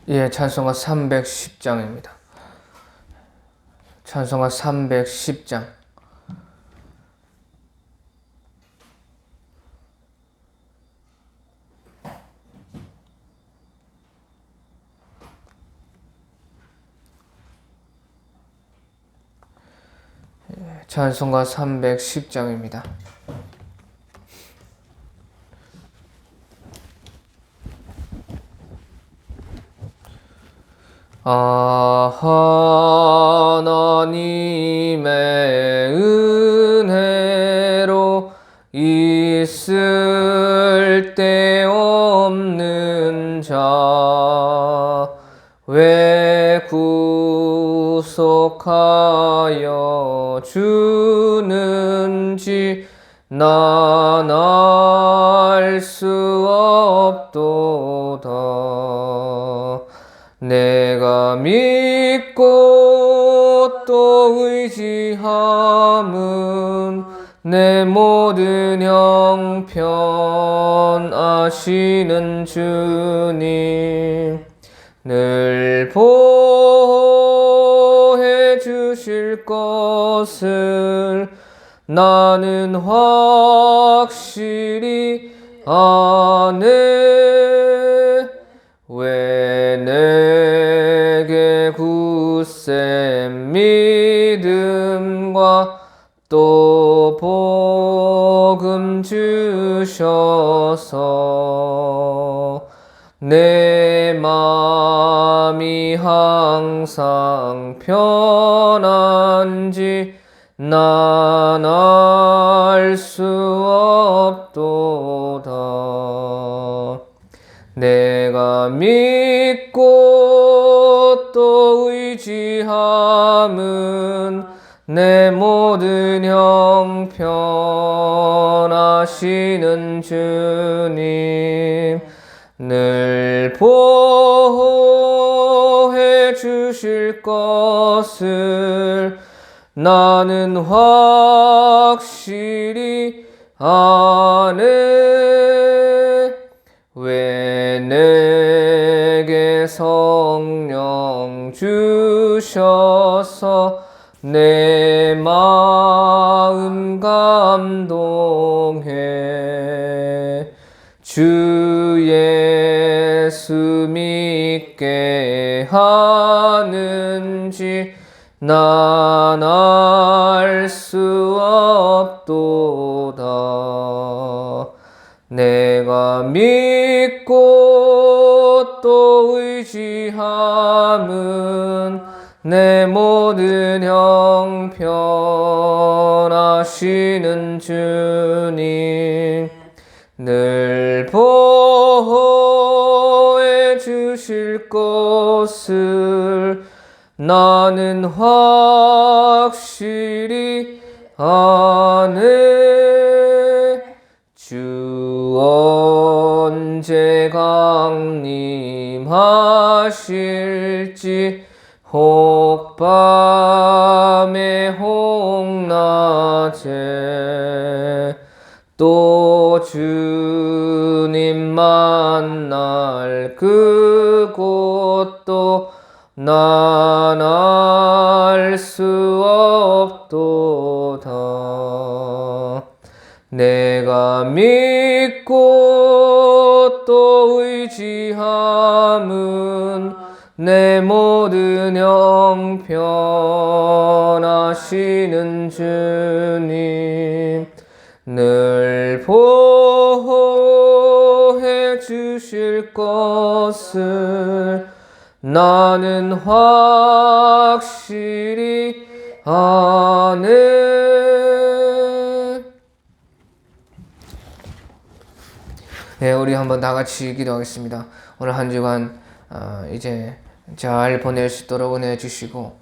예, 찬송가 310장입니다. 찬송가 310장. 찬송가 310장입니다. 하나님의 은혜로 있을 데 없는 자 왜 구속하여 주는지 난 알 수 없도다. 내가 믿고 또 의지함은 내 모든 형편 아시는 주님 늘 보호해 주실 것을 나는 확실히 아네. 왜 내게 굳센 믿음과 또 복음 주셔서 내 마음이 항상 편한지 난 알 수 없도다. 내가 믿고 또 의지함은 내 모든 형편 아시는 주님 늘 보호해 주실 것을 나는 확실히 아네. 왜 내게 성령 주셔서 내 마음 감동해 주 예수 믿게 하는지 난 알 수 없도다. 내가 믿고 또 의지함은 내 모든 형편 아시는 주님 늘 보호해 주실 것을 나는 확실히 아네. 주 언제 강림하실지 혹 밤에 혹 낮에 또 주님 만날 그곳도 난 알 수 없도다. 내가 믿고 또 의지함은 내 모든 형편 아시는 주님 늘 보호해 주실 것을 나는 확실히 아네. 네, 우리 한번 다 같이 기도하겠습니다. 오늘 한 주간 이제 잘 보낼 수 있도록 은혜 주시고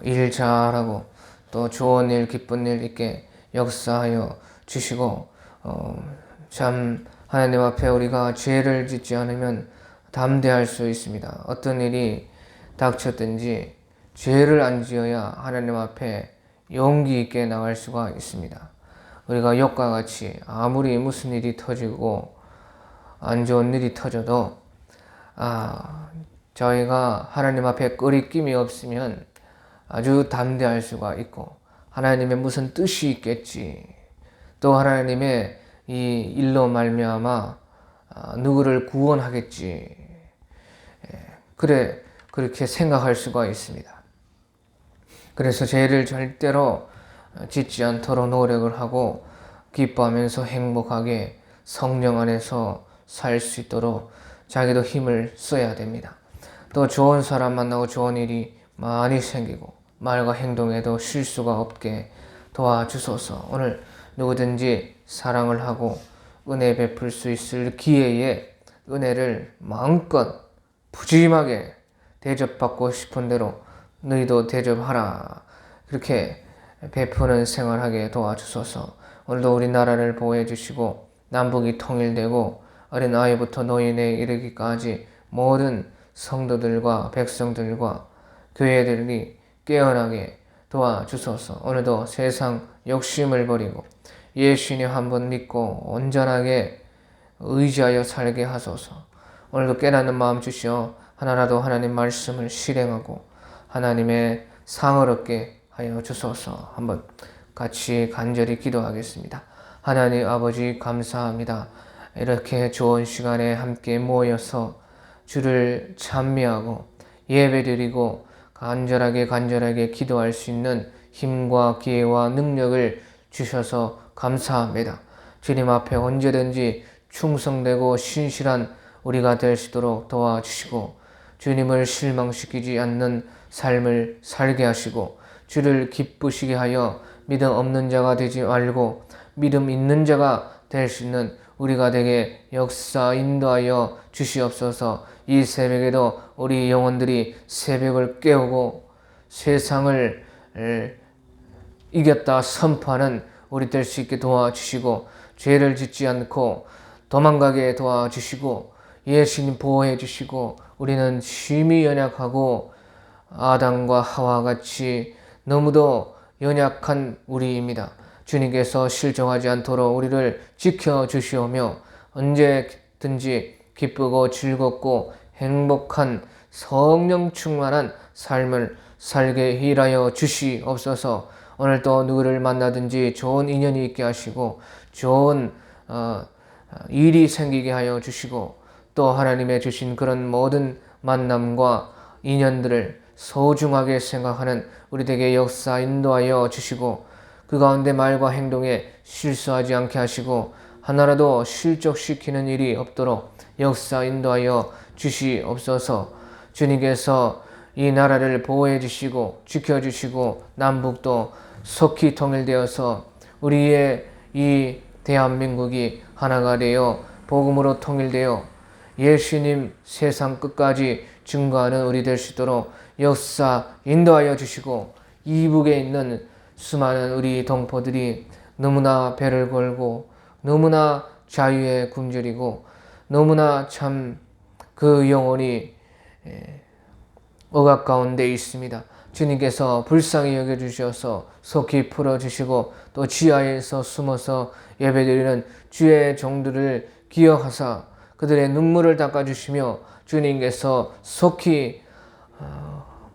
일 잘하고 또 좋은 일 기쁜 일 있게 역사하여 주시고 참 하나님 앞에 우리가 죄를 짓지 않으면 담대할 수 있습니다. 어떤 일이 닥쳤든지 죄를 안 지어야 하나님 앞에 용기 있게 나갈 수가 있습니다. 우리가 욥과 같이 아무리 무슨 일이 터지고 안 좋은 일이 터져도 저희가 하나님 앞에 꺼리낌이 없으면 아주 담대할 수가 있고, 하나님의 무슨 뜻이 있겠지, 또 하나님의 이 일로 말미암아 누구를 구원하겠지, 그렇게 생각할 수가 있습니다. 그래서 죄를 절대로 짓지 않도록 노력을 하고 기뻐하면서 행복하게 성령 안에서 살 수 있도록 자기도 힘을 써야 됩니다. 또 좋은 사람 만나고 좋은 일이 많이 생기고 말과 행동에도 실수가 없게 도와주소서. 오늘 누구든지 사랑을 하고 은혜 베풀 수 있을 기회에 은혜를 마음껏 푸짐하게 대접받고 싶은 대로 너희도 대접하라, 그렇게 베푸는 생활하게 도와주소서. 오늘도 우리나라를 보호해 주시고 남북이 통일되고 어린아이부터 노인에 이르기까지 모든 성도들과 백성들과 교회들이 깨어나게 도와주소서. 오늘도 세상 욕심을 버리고 예수님 한 번 믿고 온전하게 의지하여 살게 하소서. 오늘도 깨닫는 마음 주시어 하나라도 하나님 말씀을 실행하고 하나님의 상을 얻게 하여 주소서. 한번 같이 간절히 기도하겠습니다. 하나님 아버지 감사합니다. 이렇게 좋은 시간에 함께 모여서 주를 찬미하고 예배드리고 간절하게 기도할 수 있는 힘과 기회와 능력을 주셔서 감사합니다. 주님 앞에 언제든지 충성되고 신실한 우리가 될 수 있도록 도와주시고 주님을 실망시키지 않는 삶을 살게 하시고 주를 기쁘시게 하여 믿음 없는 자가 되지 말고 믿음 있는 자가 될 수 있는 우리가 되게 역사 인도하여 주시옵소서. 이 새벽에도 우리 영혼들이 새벽을 깨우고 세상을 이겼다 선포하는 우리 될 수 있게 도와주시고 죄를 짓지 않고 도망가게 도와주시고 예수님 보호해 주시고 우리는 심히 연약하고 아담과 하와 같이 너무도 연약한 우리입니다. 주님께서 실종하지 않도록 우리를 지켜주시오며 언제든지 기쁘고 즐겁고 행복한 성령 충만한 삶을 살게 일하여 주시옵소서. 오늘 또 누구를 만나든지 좋은 인연이 있게 하시고 좋은 일이 생기게 하여 주시고 또 하나님의 주신 그런 모든 만남과 인연들을 소중하게 생각하는 우리에게 역사 인도하여 주시고 그 가운데 말과 행동에 실수하지 않게 하시고 하나라도 실족시키는 일이 없도록 역사 인도하여 주시옵소서. 주님께서 이 나라를 보호해 주시고 지켜주시고 남북도 속히 통일되어서 우리의 이 대한민국이 하나가 되어 복음으로 통일되어 예수님 세상 끝까지 증거하는 우리 될 수 있도록 역사 인도하여 주시고 이북에 있는 수많은 우리 동포들이 너무나 배를 걸고 너무나 자유에 굶주리고 너무나 참 그 영혼이 억압 가운데 있습니다. 주님께서 불쌍히 여겨주셔서 속히 풀어주시고 또 지하에서 숨어서 예배드리는 주의 종들을 기억하사 그들의 눈물을 닦아주시며 주님께서 속히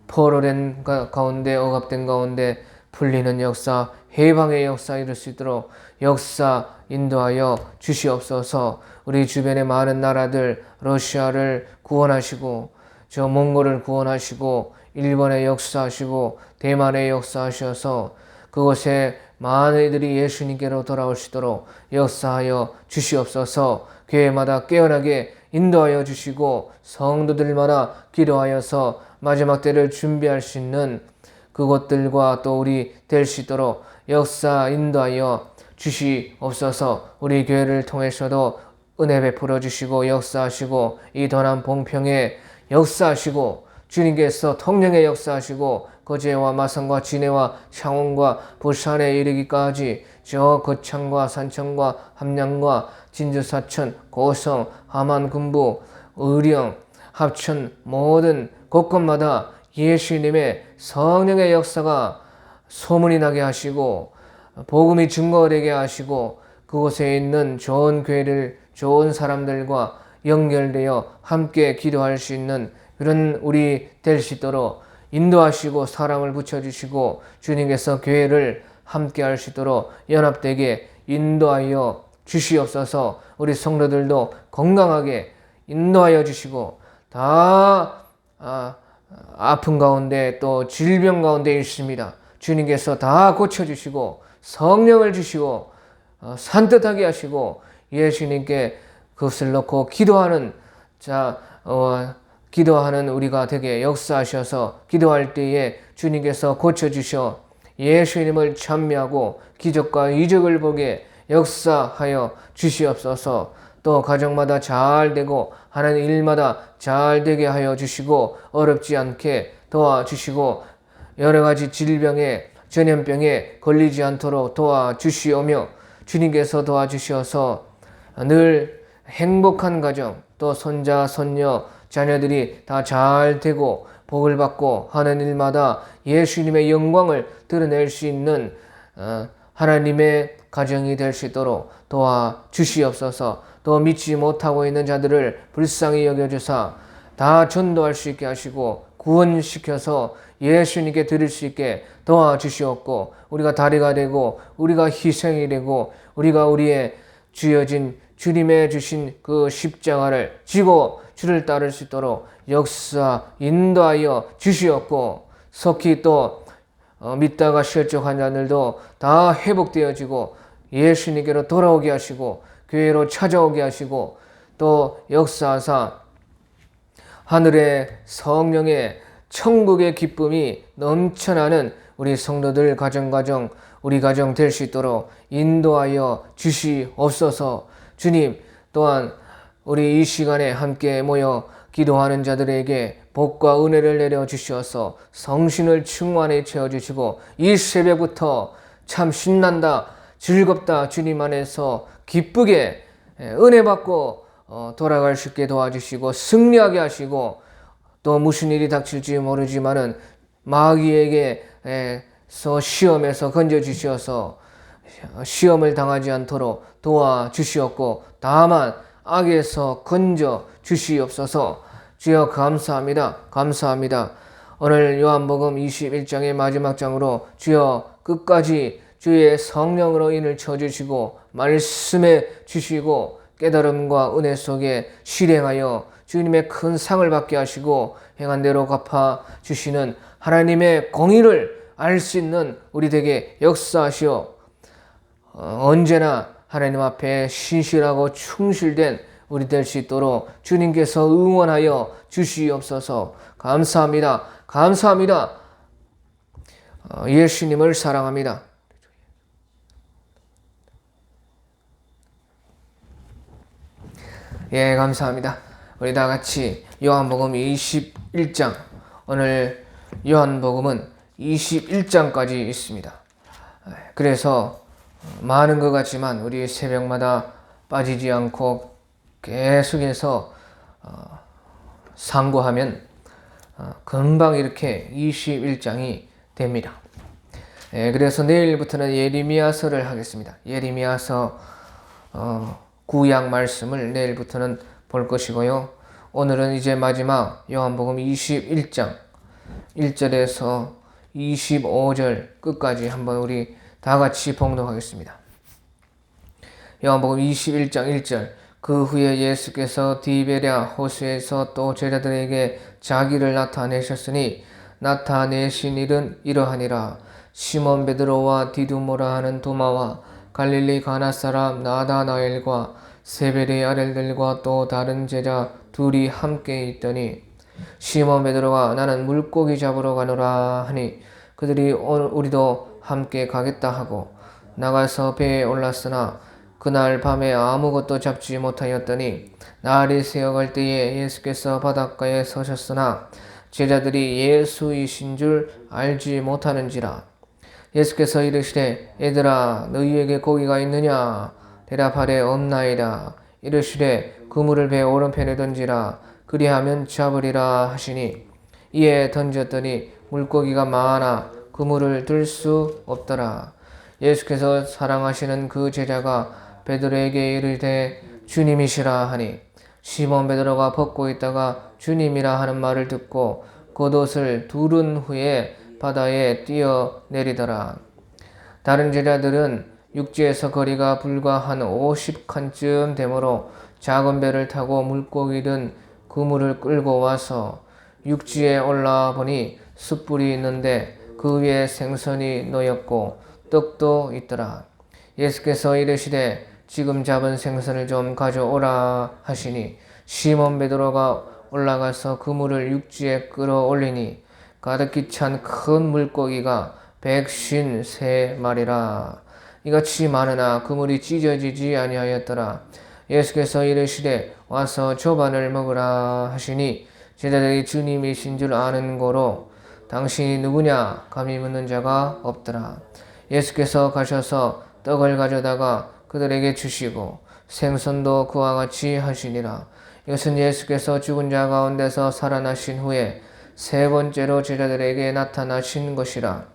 포로된 가운데 억압된 가운데 풀리는 역사 해방의 역사 이룰 수 있도록 역사 인도하여 주시옵소서. 우리 주변의 많은 나라들 러시아를 구원하시고 저 몽골을 구원하시고 일본의 역사하시고 대만의 역사하셔서 그곳에 많은 이들이 예수님께로 돌아올 수 있도록 역사하여 주시옵소서. 교회마다 깨어나게 인도하여 주시고 성도들마다 기도하여서 마지막 때를 준비할 수 있는 그것들과 또 우리 될 수 있도록 역사 인도하여 주시옵소서. 우리 교회를 통해서도 은혜 베풀어 주시고 역사하시고 이 도남 봉평에 역사하시고 주님께서 통영에 역사하시고 거제와 마산과 진해와 창원과 부산에 이르기까지 저 거창과 산청과 함양과 진주 사천 고성 함안 군부 의령 합천 모든 곳곳마다 예수님의 성령의 역사가 소문이 나게 하시고 복음이 증거되게 하시고 그곳에 있는 좋은 교회를 좋은 사람들과 연결되어 함께 기도할 수 있는 그런 우리 될 수 있도록 인도하시고 사랑을 붙여주시고 주님께서 교회를 함께 할 수 있도록 연합되게 인도하여 주시옵소서. 우리 성도들도 건강하게 인도하여 주시고 다 아픈 가운데 또 질병 가운데 있습니다. 주님께서 다 고쳐주시고 성령을 주시고 산뜻하게 하시고 예수님께 그것을 놓고 기도하는 우리가 되게 역사하셔서 기도할 때에 주님께서 고쳐주셔 예수님을 찬미하고 기적과 이적을 보게 역사하여 주시옵소서. 또 가정마다 잘 되고 하는 일마다 잘 되게 하여 주시고 어렵지 않게 도와주시고 여러 가지 질병에 전염병에 걸리지 않도록 도와주시오며 주님께서 도와주셔서 늘 행복한 가정 또 손자 손녀 자녀들이 다 잘 되고 복을 받고 하는 일마다 예수님의 영광을 드러낼 수 있는 하나님의 가정이 될 수 있도록 도와주시옵소서. 또 믿지 못하고 있는 자들을 불쌍히 여겨주사 다 전도할 수 있게 하시고 구원시켜서 예수님께 드릴 수 있게 도와주시옵고 우리가 다리가 되고 우리가 희생이 되고 우리가 우리의 주님의 주신 그 십자가를 지고 주를 따를 수 있도록 역사 인도하여 주시옵고 속히 또 믿다가 실족한 자들도 다 회복되어지고 예수님께로 돌아오게 하시고 교회로 찾아오게 하시고 또 역사하사 하늘의 성령의 천국의 기쁨이 넘쳐나는 우리 성도들 가정 우리 가정 될 수 있도록 인도하여 주시옵소서. 주님 또한 우리 이 시간에 함께 모여 기도하는 자들에게 복과 은혜를 내려 주시어서 성신을 충만히 채워주시고 이 새벽부터 참 신난다 즐겁다 주님 안에서 기쁘게 은혜 받고 돌아갈 수 있게 도와주시고 승리하게 하시고 또 무슨 일이 닥칠지 모르지만은 마귀에게서 시험에서 건져주셔서 시험을 당하지 않도록 도와주시옵고 다만 악에서 건져 주시옵소서. 주여 감사합니다. 오늘 요한복음 21장의 마지막 장으로 주여 끝까지 주의 성령으로 인을 쳐주시고 말씀해 주시고 깨달음과 은혜 속에 실행하여 주님의 큰 상을 받게 하시고 행한 대로 갚아 주시는 하나님의 공의를 알 수 있는 우리에게 역사하시어 언제나 하나님 앞에 신실하고 충실된 우리 될 수 있도록 주님께서 응원하여 주시옵소서. 감사합니다. 예수님을 사랑합니다. 예, 감사합니다. 우리 다 같이 요한복음 21장, 오늘 요한복음은 21장까지 있습니다. 그래서 많은 것 같지만 우리 새벽마다 빠지지 않고 계속해서 상고하면 금방 이렇게 21장이 됩니다. 그래서 내일부터는 예레미야서를 하겠습니다. 예레미야서 구약 말씀을 내일부터는 볼 것이고요. 오늘은 이제 마지막 요한복음 21장 1절에서 25절 끝까지 한번 우리 다 같이 봉독하겠습니다. 요한복음 21장 1절. 그 후에 예수께서 디베랴 호수에서 또 제자들에게 자기를 나타내셨으니 나타내신 일은 이러하니라. 시몬 베드로와 디두모라 하는 도마와 갈릴리 가나 사람 나다나엘과 세베대의 아들들과 또 다른 제자 둘이 함께 있더니 시몬 베드로가 나는 물고기 잡으러 가노라 하니 그들이 우리도 함께 가겠다 하고 나가서 배에 올랐으나 그날 밤에 아무것도 잡지 못하였더니 날이 새어갈 때에 예수께서 바닷가에 서셨으나 제자들이 예수이신 줄 알지 못하는지라. 예수께서 이르시되 얘들아 너희에게 고기가 있느냐 대답하되 없나이다. 이르시되 그물을 배 오른편에 던지라 그리하면 잡으리라 하시니 이에 던졌더니 물고기가 많아 그물을 들 수 없더라. 예수께서 사랑하시는 그 제자가 베드로에게 이르되 주님이시라 하니 시몬 베드로가 벗고 있다가 주님이라 하는 말을 듣고 겉옷을 두른 후에 바다에 뛰어내리더라. 다른 제자들은 육지에서 거리가 불과 한 50칸쯤 되므로 작은 배를 타고 물고기 든 그물을 끌고 와서 육지에 올라와 보니 숯불이 있는데 그 위에 생선이 놓였고 떡도 있더라. 예수께서 이르시되 지금 잡은 생선을 좀 가져오라 하시니 시몬 베드로가 올라가서 그물을 육지에 끌어올리니 가득히 찬 큰 물고기가 153마리라. 이같이 많으나 그물이 찢어지지 아니하였더라. 예수께서 이르시되 와서 조반을 먹으라 하시니 제자들이 주님이신 줄 아는 고로 당신이 누구냐 감히 묻는 자가 없더라. 예수께서 가셔서 떡을 가져다가 그들에게 주시고 생선도 그와 같이 하시니라. 이것은 예수께서 죽은 자 가운데서 살아나신 후에 세 번째로 제자들에게 나타나신 것이라.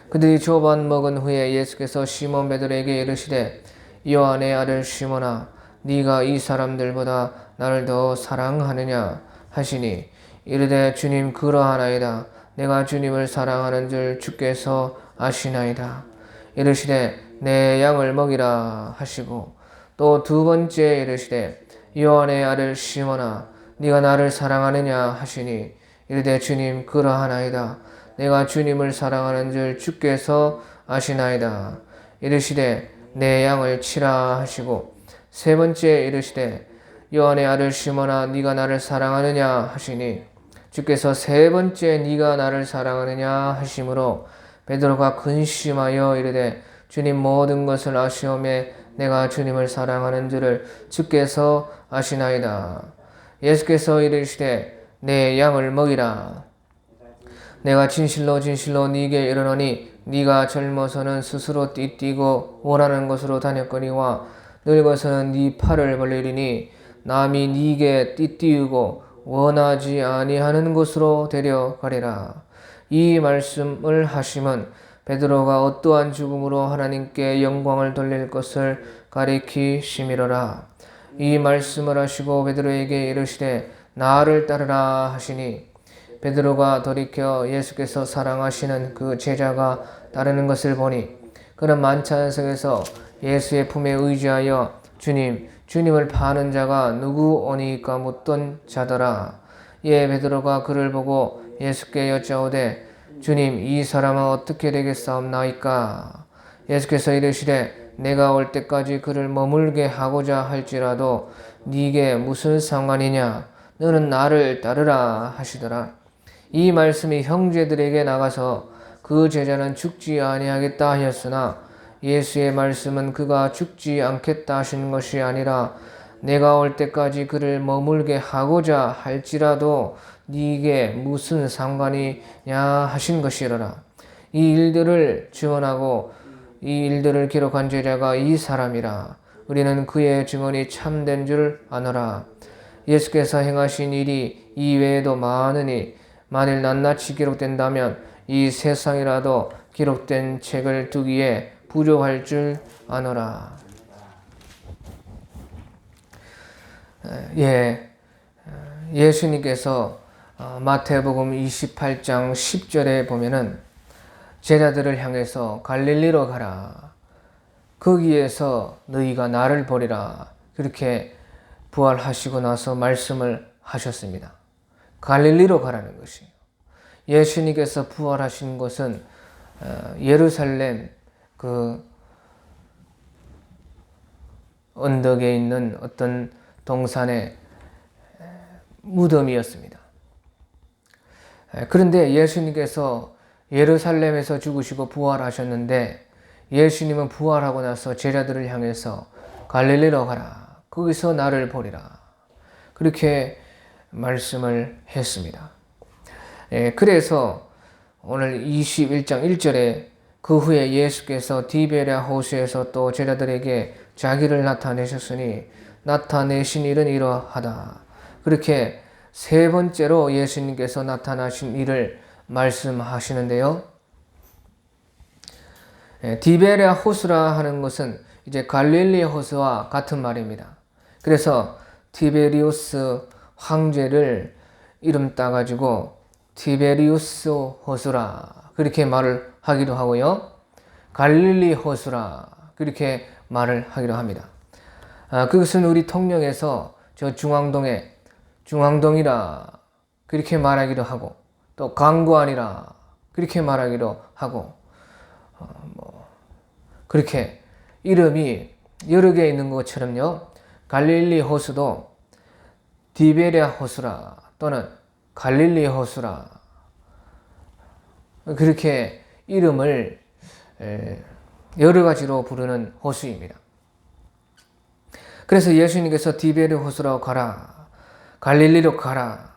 그들이 조반 먹은 후에 예수께서 시몬 베드로에게 이르시되 요한의 아들 시몬아 네가 이 사람들보다 나를 더 사랑하느냐 하시니 이르되 주님 그러하나이다. 내가 주님을 사랑하는 줄 주께서 아시나이다. 이르시되 내 양을 먹이라 하시고 또 두 번째 이르시되 요한의 아들 시몬아 네가 나를 사랑하느냐 하시니 이르되 주님 그러하나이다. 내가 주님을 사랑하는 줄 주께서 아시나이다. 이르시되 내 양을 치라 하시고 세 번째 이르시되 요한의 아들 시몬아 네가 나를 사랑하느냐 하시니 주께서 세 번째 네가 나를 사랑하느냐 하심으로 베드로가 근심하여 이르되 주님 모든 것을 아시오매 내가 주님을 사랑하는 줄을 주께서 아시나이다. 예수께서 이르시되 내 양을 먹이라. 내가 진실로 진실로 네게 이르노니 네가 젊어서는 스스로 띠뛰고 원하는 곳으로 다녔거니와 늙어서는 네 팔을 벌리리니 남이 네게 띠띠우고 원하지 아니하는 곳으로 데려가리라. 이 말씀을 하심은 베드로가 어떠한 죽음으로 하나님께 영광을 돌릴 것을 가리키심이로라. 이 말씀을 하시고 베드로에게 이르시되 나를 따르라 하시니 베드로가 돌이켜 예수께서 사랑하시는 그 제자가 따르는 것을 보니 그는 만찬석에서 예수의 품에 의지하여 주님을 파는 자가 누구오니까 묻던 자더라. 이에 베드로가 그를 보고 예수께 여짜오되 주님 이 사람은 어떻게 되겠사옵나이까? 예수께서 이르시되 내가 올 때까지 그를 머물게 하고자 할지라도 네게 무슨 상관이냐? 너는 나를 따르라 하시더라. 이 말씀이 형제들에게 나가서 그 제자는 죽지 아니하겠다 하였으나 예수의 말씀은 그가 죽지 않겠다 하신 것이 아니라 내가 올 때까지 그를 머물게 하고자 할지라도 네게 무슨 상관이냐 하신 것이로라. 이 일들을 증언하고 이 일들을 기록한 제자가 이 사람이라. 우리는 그의 증언이 참된 줄 아노라. 예수께서 행하신 일이 이외에도 많으니 만일 낱낱이 기록된다면 이 세상이라도 기록된 책을 두기에 부족할 줄 아노라. 예수님께서 마태복음 28장 10절에 보면은 제자들을 향해서 갈릴리로 가라. 거기에서 너희가 나를 보리라. 그렇게 부활하시고 나서 말씀을 하셨습니다. 갈릴리로 가라는 것이에요. 예수님께서 부활하신 곳은 예루살렘 그 언덕에 있는 어떤 동산의 무덤이었습니다. 그런데 예수님께서 예루살렘에서 죽으시고 부활하셨는데 예수님은 부활하고 나서 제자들을 향해서 갈릴리로 가라. 거기서 나를 보리라. 그렇게 말씀을 했습니다. 그래서 오늘 21장 1절에 그 후에 예수께서 디베랴 호수에서 또 제자들에게 자기를 나타내셨으니 나타내신 일은 이러하다. 그렇게 세 번째로 예수님께서 나타나신 일을 말씀하시는데요. 디베랴 호수라 하는 것은 이제 갈릴리 호수와 같은 말입니다. 그래서 티베리우스 황제를 이름 따가지고 티베리우스 호수라 그렇게 말을 하기도 하고요. 갈릴리 호수라 그렇게 말을 하기도 합니다. 그것은 우리 통영에서 저 중앙동이라 그렇게 말하기도 하고 또 강구안이라 그렇게 말하기도 하고 그렇게 이름이 여러 개 있는 것처럼요. 갈릴리 호수도 디베랴 호수라 또는 갈릴리 호수라 그렇게 이름을 여러 가지로 부르는 호수입니다. 그래서 예수님께서 디베랴 호수로 가라, 갈릴리로 가라,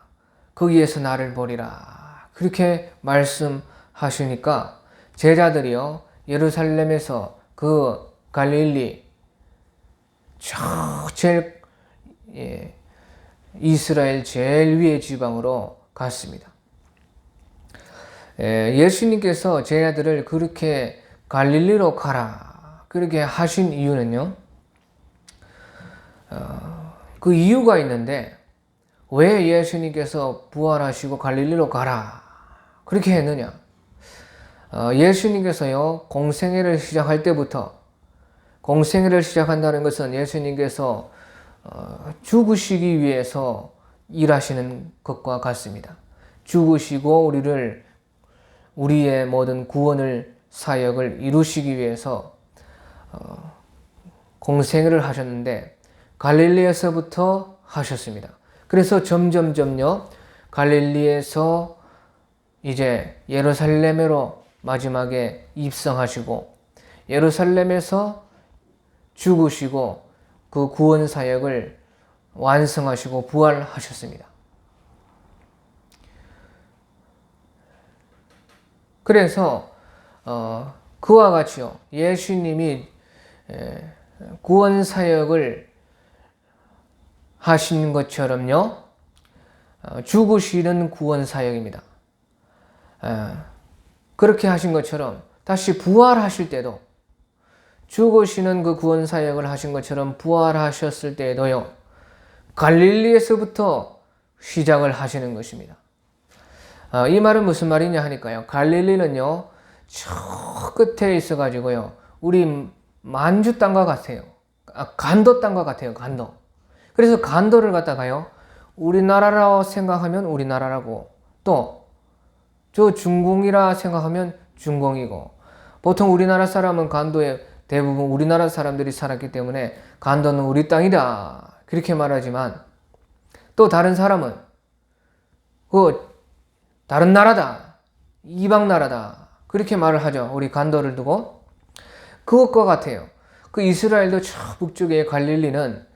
거기에서 나를 보리라 그렇게 말씀하시니까 제자들이요 예루살렘에서 그 갈릴리 제일 이스라엘 제일 위의 지방으로 갔습니다. 예수님께서 제자들을 그렇게 갈릴리로 가라 그렇게 하신 이유는요. 그 이유가 있는데 왜 예수님께서 부활하시고 갈릴리로 가라 그렇게 했느냐. 예수님께서요 공생애를 시작할 때부터 공생애를 시작한다는 것은 예수님께서 죽으시기 위해서 일하시는 것과 같습니다. 죽으시고 우리의 모든 구원을 사역을 이루시기 위해서 공생애를 하셨는데 갈릴리에서부터 하셨습니다. 그래서 점점점요 갈릴리에서 이제 예루살렘으로 마지막에 입성하시고 예루살렘에서 죽으시고 그 구원 사역을 완성하시고 부활하셨습니다. 그래서 그와 같이요 예수님이 구원 사역을 하신 것처럼요 죽으시는 구원 사역입니다. 그렇게 하신 것처럼 다시 부활하실 때도 죽으시는 그 구원 사역을 하신 것처럼 부활하셨을 때에도요 갈릴리에서부터 시작을 하시는 것입니다. 이 말은 무슨 말이냐 하니까요 갈릴리는요 저 끝에 있어 가지고요 우리 만주 땅과 같아요. 간도 땅과 같아요. 간도. 그래서 간도를 갖다가요 우리나라라고 생각하면 우리나라라고 또 저 중공이라 생각하면 중공이고 보통 우리나라 사람은 간도에 대부분 우리나라 사람들이 살았기 때문에 간도는 우리 땅이다 그렇게 말하지만 또 다른 사람은 그 다른 나라다 이방 나라다 그렇게 말을 하죠. 우리 간도를 두고 그것과 같아요. 그 이스라엘도 저 북쪽의 갈릴리는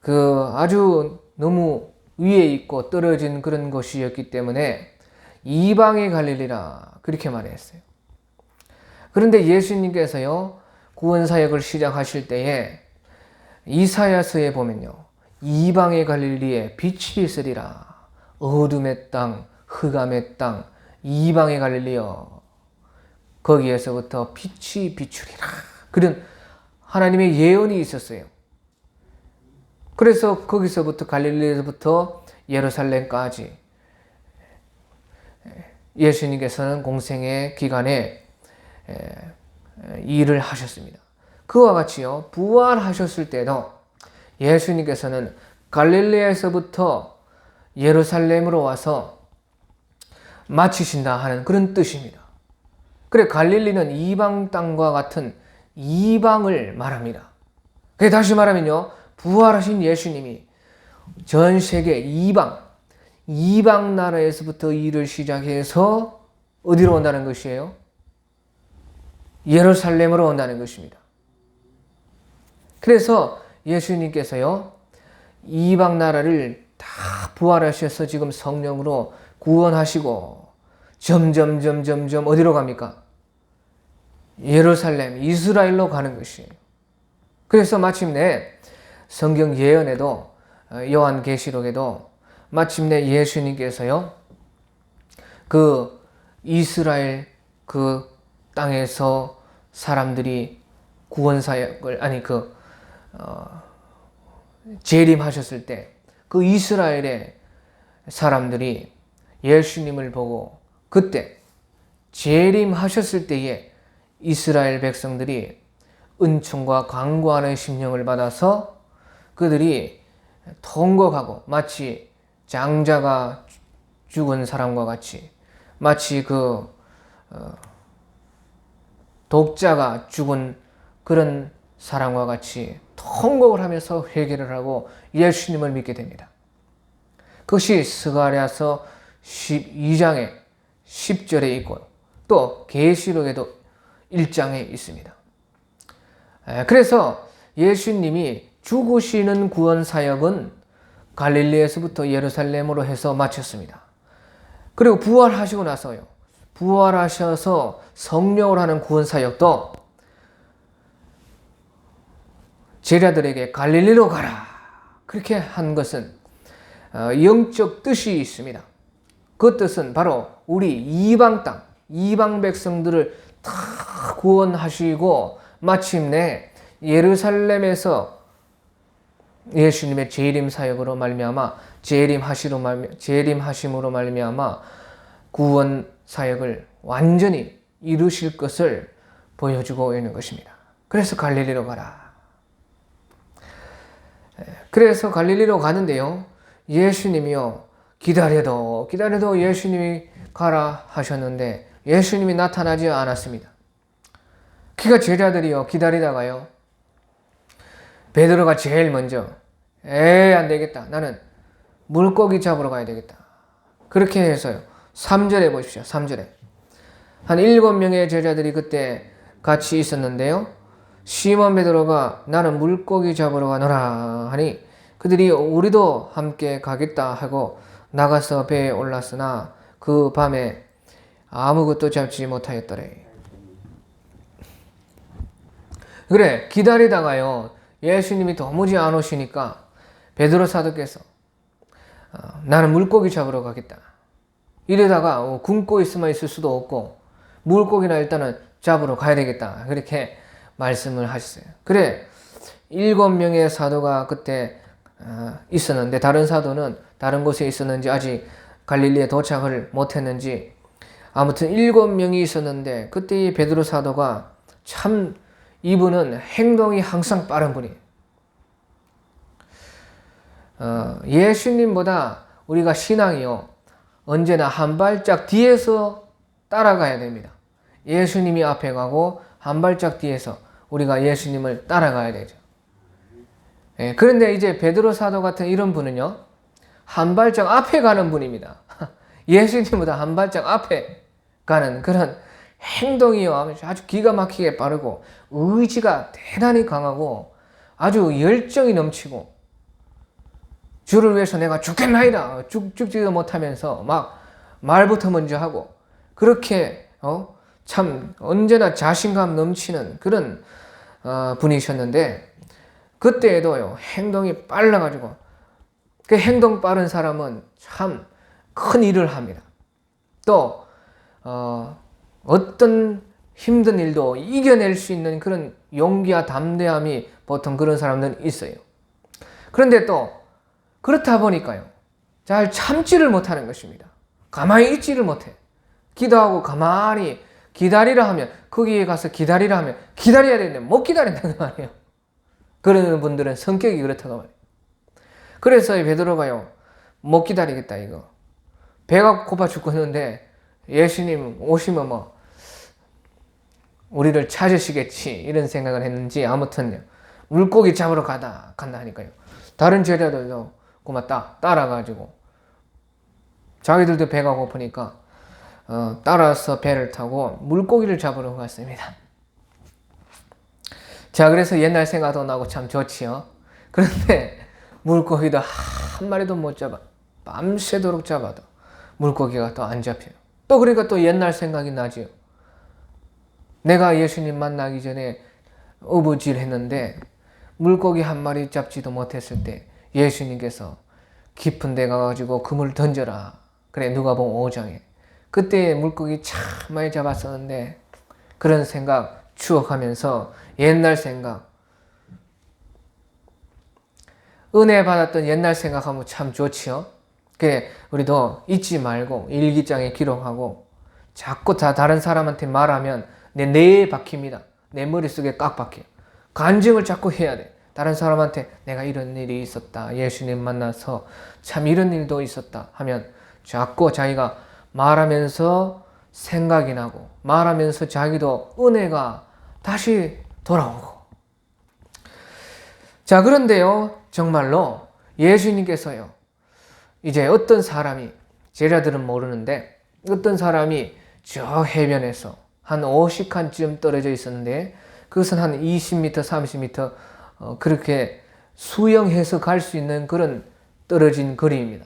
그 아주 너무 위에 있고 떨어진 그런 곳이었기 때문에 이방의 갈릴리라 그렇게 말했어요. 그런데 예수님께서요 구원 사역을 시작하실 때에 이사야서에 보면요 이방의 갈릴리에 빛이 있으리라 어둠의 땅 흑암의 땅 이방의 갈릴리여 거기에서부터 빛이 비추리라 그런 하나님의 예언이 있었어요. 그래서 거기서부터 갈릴리에서부터 예루살렘까지 예수님께서는 공생의 기간에 일을 하셨습니다. 그와 같이요 부활하셨을 때도 예수님께서는 갈릴리에서부터 예루살렘으로 와서 마치신다 하는 그런 뜻입니다. 그래 갈릴리는 이방 땅과 같은 이방을 말합니다. 그래 다시 말하면요 부활하신 예수님이 전 세계 이방 나라에서부터 일을 시작해서 어디로 온다는 것이에요? 예루살렘으로 온다는 것입니다. 그래서 예수님께서요 이방 나라를 다 부활하셔서 지금 성령으로 구원하시고 점점 어디로 갑니까? 예루살렘, 이스라엘로 가는 것이에요. 그래서 마침내 성경 예언에도 요한계시록에도 마침내 예수님께서요 그 이스라엘 그 땅에서 사람들이 구원 사역을 재림하셨을 때 그 이스라엘의 사람들이 예수님을 보고 그때 재림하셨을 때에 이스라엘 백성들이 은총과 강구하는 심령을 받아서 그들이 통곡하고 마치 장자가 죽은 사람과 같이 마치 그 독자가 죽은 그런 사람과 같이 통곡을 하면서 회개를 하고 예수님을 믿게 됩니다. 그것이 스가랴서 12장의 10절에 있고 또 계시록에도 1장에 있습니다. 그래서 예수님이 죽으시는 구원 사역은 갈릴리에서부터 예루살렘으로 해서 마쳤습니다. 그리고 부활하시고 나서요. 부활하셔서 성령을 하는 구원 사역도 제자들에게 갈릴리로 가라. 그렇게 한 것은 영적 뜻이 있습니다. 그 뜻은 바로 우리 이방 땅, 이방 백성들을 다 구원하시고 마침내 예루살렘에서 예수님의 재림 사역으로 말미암아 재림하심으로 말미암아 구원 사역을 완전히 이루실 것을 보여주고 있는 것입니다. 그래서 갈릴리로 가라. 그래서 갈릴리로 가는데요. 예수님이요. 기다려도 예수님이 가라 하셨는데 예수님이 나타나지 않았습니다. 그러니까 제자들이요. 기다리다가요. 베드로가 제일 먼저 안 되겠다. 나는 물고기 잡으러 가야 되겠다. 그렇게 해서요. 3절에 보십시오. 3절에. 한 7명의 제자들이 그때 같이 있었는데요. 시몬 베드로가 나는 물고기 잡으러 가노라 하니 그들이 우리도 함께 가겠다 하고 나가서 배에 올랐으나 그 밤에 아무것도 잡지 못하였더래. 그래 기다리다가요. 예수님이 도무지 안 오시니까 베드로 사도께서 나는 물고기 잡으러 가겠다. 이러다가 굶고 있을 수도 없고 물고기나 일단은 잡으러 가야 되겠다. 그렇게 말씀을 하셨어요. 그래 7명의 사도가 그때 있었는데 다른 사도는 다른 곳에 있었는지 아직 갈릴리에 도착을 못했는지 아무튼 7명이 있었는데 그때 이 베드로 사도가 참 이분은 행동이 항상 빠른 분이에요. 예수님보다 우리가 신앙이요 언제나 한 발짝 뒤에서 따라가야 됩니다. 예수님이 앞에 가고 한 발짝 뒤에서 우리가 예수님을 따라가야 되죠. 그런데 이제 베드로 사도 같은 이런 분은요 한 발짝 앞에 가는 분입니다. 예수님보다 한 발짝 앞에 가는 그런 행동이요 아주 기가 막히게 빠르고 의지가 대단히 강하고 아주 열정이 넘치고 주를 위해서 내가 죽겠나이다 죽지도 못하면서 막 말부터 먼저 하고 그렇게 참 언제나 자신감 넘치는 그런 분이셨는데 그때에도요 행동이 빨라가지고 그 행동 빠른 사람은 참 큰 일을 합니다. 또 어떤 힘든 일도 이겨낼 수 있는 그런 용기와 담대함이 보통 그런 사람들은 있어요. 그런데 또 그렇다 보니까요 잘 참지를 못하는 것입니다. 가만히 있지를 못해. 기도하고 가만히 기다리라 하면 거기에 가서 기다리라 하면 기다려야 되는데 못 기다린다는 말이에요. 그러는 분들은 성격이 그렇다고 말이에요. 그래서 베드로가요 못 기다리겠다 이거. 배가 고파 죽겠는데 예수님 오시면 뭐 우리를 찾으시겠지 이런 생각을 했는지 아무튼요 물고기 잡으러 간다 하니까요 다른 제자들도 그만 따라가지고 자기들도 배가 고프니까 따라서 배를 타고 물고기를 잡으러 갔습니다. 자 그래서 옛날 생각도 나고 참 좋지요. 그런데 물고기도 한 마리도 못 잡아. 밤새도록 잡아도 물고기가 또 안 잡혀요. 또 그러니까 또 옛날 생각이 나지요. 내가 예수님 만나기 전에 어부질 했는데 물고기 한 마리 잡지도 못했을 때 예수님께서 깊은 데 가가지고 그물 던져라. 그래 누가복음 5장에 그때 물고기 참 많이 잡았었는데 그런 생각 추억하면서 옛날 생각 은혜 받았던 옛날 생각하면 참 좋지요. 그래, 우리도 잊지 말고 일기장에 기록하고 자꾸 다른 사람한테 말하면 내 뇌에 박힙니다. 내 머릿속에 꽉 박혀요. 간증을 자꾸 해야 돼. 다른 사람한테 내가 이런 일이 있었다. 예수님 만나서 참 이런 일도 있었다 하면 자꾸 자기가 말하면서 생각이 나고 말하면서 자기도 은혜가 다시 돌아오고. 자, 그런데요, 정말로 예수님께서요, 이제 어떤 사람이, 제자들은 모르는데 어떤 사람이 저 해변에서 한 50칸쯤 떨어져 있었는데 그것은 한 20m, 30m 그렇게 수영해서 갈 수 있는 그런 떨어진 거리입니다.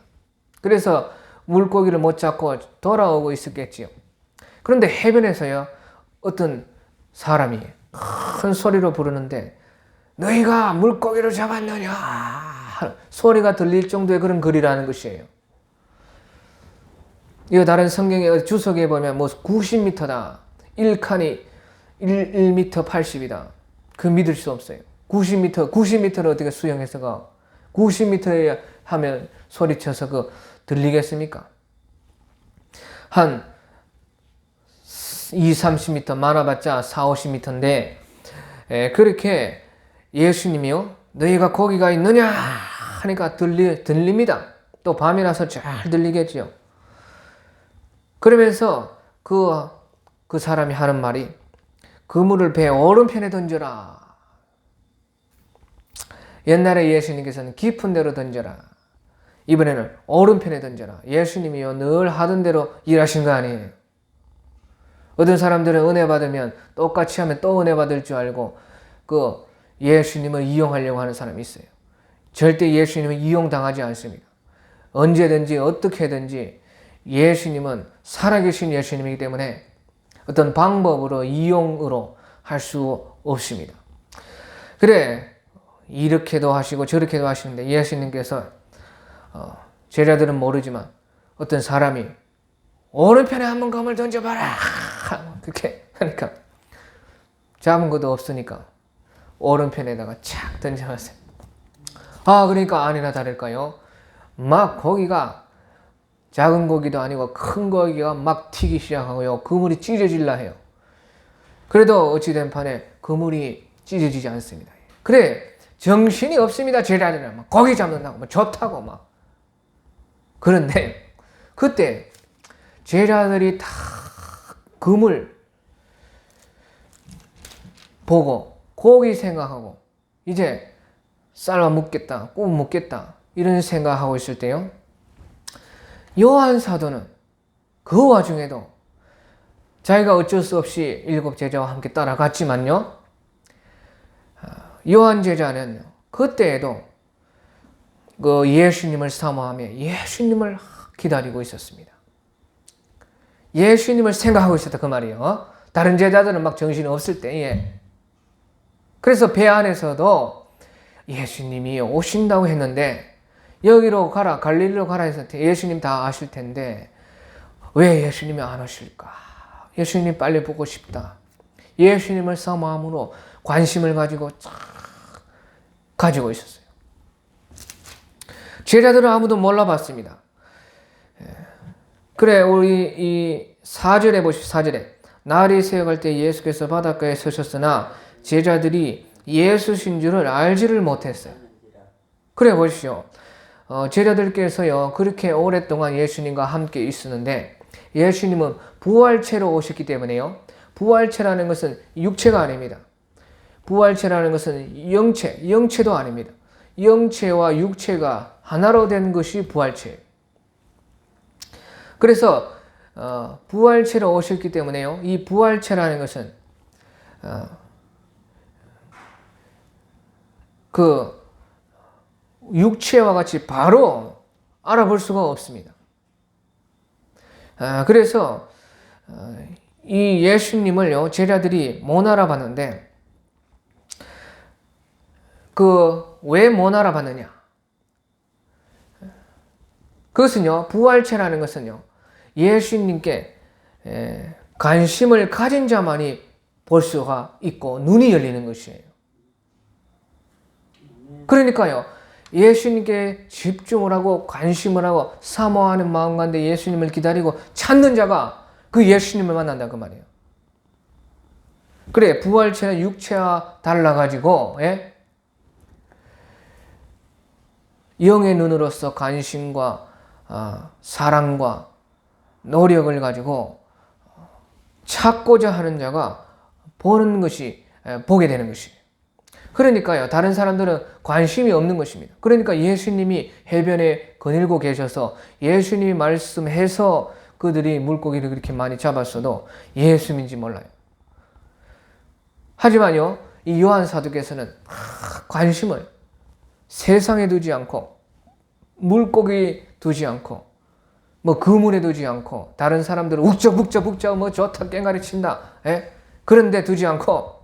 그래서 물고기를 못 잡고 돌아오고 있었겠지요. 그런데 해변에서요, 어떤 사람이 큰 소리로 부르는데 너희가 물고기를 잡았느냐 소리가 들릴 정도의 그런 거리라는 것이에요. 이거 다른 성경의 주석에 보면 뭐 90m다. 1칸이 1m 80이다. 그 믿을 수 없어요. 90m를 어떻게 수영해서 가? 90m에 하면 소리쳐서 그 들리겠습니까? 한 30m 많아봤자 50m인데 그렇게 예수님이요, 너희가 거기가 있느냐 하니까 들립니다. 또 밤이라서 잘 들리겠죠. 그러면서 그 사람이 하는 말이 그물을 배 오른편에 던져라. 옛날에 예수님께서는 깊은 데로 던져라. 이번에는 오른편에 던져라. 예수님이요, 늘 하던 대로 일하신 거 아니에요. 어떤 사람들은 은혜 받으면 똑같이 하면 또 은혜 받을 줄 알고 그 예수님을 이용하려고 하는 사람이 있어요. 절대 예수님은 이용당하지 않습니다. 언제든지 어떻게든지 예수님은 살아계신 예수님이기 때문에 어떤 방법으로 이용으로 할 수 없습니다. 그래, 이렇게도 하시고 저렇게도 하시는데 예수님께서 제자들은 모르지만 어떤 사람이 오른편에 한번 검을 던져봐라 그렇게 하니까 잡은 것도 없으니까 오른편에다가 착 던져봤어요. 그러니까 아니나 다를까요, 막 거기가 작은 고기도 아니고 큰 고기가 막 튀기 시작하고요, 그물이 찢어질라 해요. 그래도 어찌된 판에 그물이 찢어지지 않습니다. 그래, 정신이 없습니다. 제자들은 막 고기 잡는다고 막 좋다고 막. 그런데 그때 제자들이 다 그물 보고 고기 생각하고 이제 삶아 먹겠다, 구워 먹겠다 이런 생각하고 있을 때요, 요한 사도는 그 와중에도 자기가 어쩔 수 없이 7 제자와 함께 따라갔지만요, 요한 제자는 그때에도 그 예수님을 사모하며 예수님을 기다리고 있었습니다. 예수님을 생각하고 있었다 그 말이에요. 다른 제자들은 막 정신이 없을 때에. 그래서 배 안에서도 예수님이 오신다고 했는데 여기로 가라, 갈릴리로 가라 해서 예수님 다 아실 텐데 왜 예수님이 안 오실까? 예수님 빨리 보고 싶다. 예수님을 사모함으로 관심을 가지고 가지고 있었어요. 제자들은 아무도 몰라봤습니다. 그래, 우리 이 4절에 보십시오. 4절에 날이 새어갈 때 예수께서 바닷가에 서셨으나 제자들이 예수신 줄을 알지를 못했어요. 그래 보십시오. 제자들께서요 그렇게 오랫동안 예수님과 함께 있었는데 예수님은 부활체로 오셨기 때문에요, 부활체라는 것은 육체가 아닙니다. 부활체라는 것은 영체도 아닙니다. 영체와 육체가 하나로 된 것이 부활체예요. 그래서 부활체로 오셨기 때문에요, 이 부활체라는 것은 그 육체와 같이 바로 알아볼 수가 없습니다. 그래서 이 예수님을요 제자들이 못 알아봤는데 왜 못 알아봤느냐? 그것은요, 부활체라는 것은요 예수님께 관심을 가진 자만이 볼 수가 있고 눈이 열리는 것이에요. 그러니까요, 예수님께 집중을 하고 관심을 하고 사모하는 마음 가운데 예수님을 기다리고 찾는 자가 그 예수님을 만난다 그 말이에요. 그래, 부활체는 육체와 달라가지고, 예? 영의 눈으로서 관심과 사랑과 노력을 가지고 찾고자 하는 자가 보는 것이, 보게 되는 것이에요. 그러니까요, 다른 사람들은 관심이 없는 것입니다. 그러니까 예수님이 해변에 거닐고 계셔서 예수님이 말씀해서 그들이 물고기를 그렇게 많이 잡았어도 예수님인지 몰라요. 하지만요, 이 요한 사도께서는 관심을 세상에 두지 않고 물고기 두지 않고 뭐 그물에 두지 않고 다른 사람들은 욱적욱적 뭐 좋다 깽가리 친다, 예? 그런데 두지 않고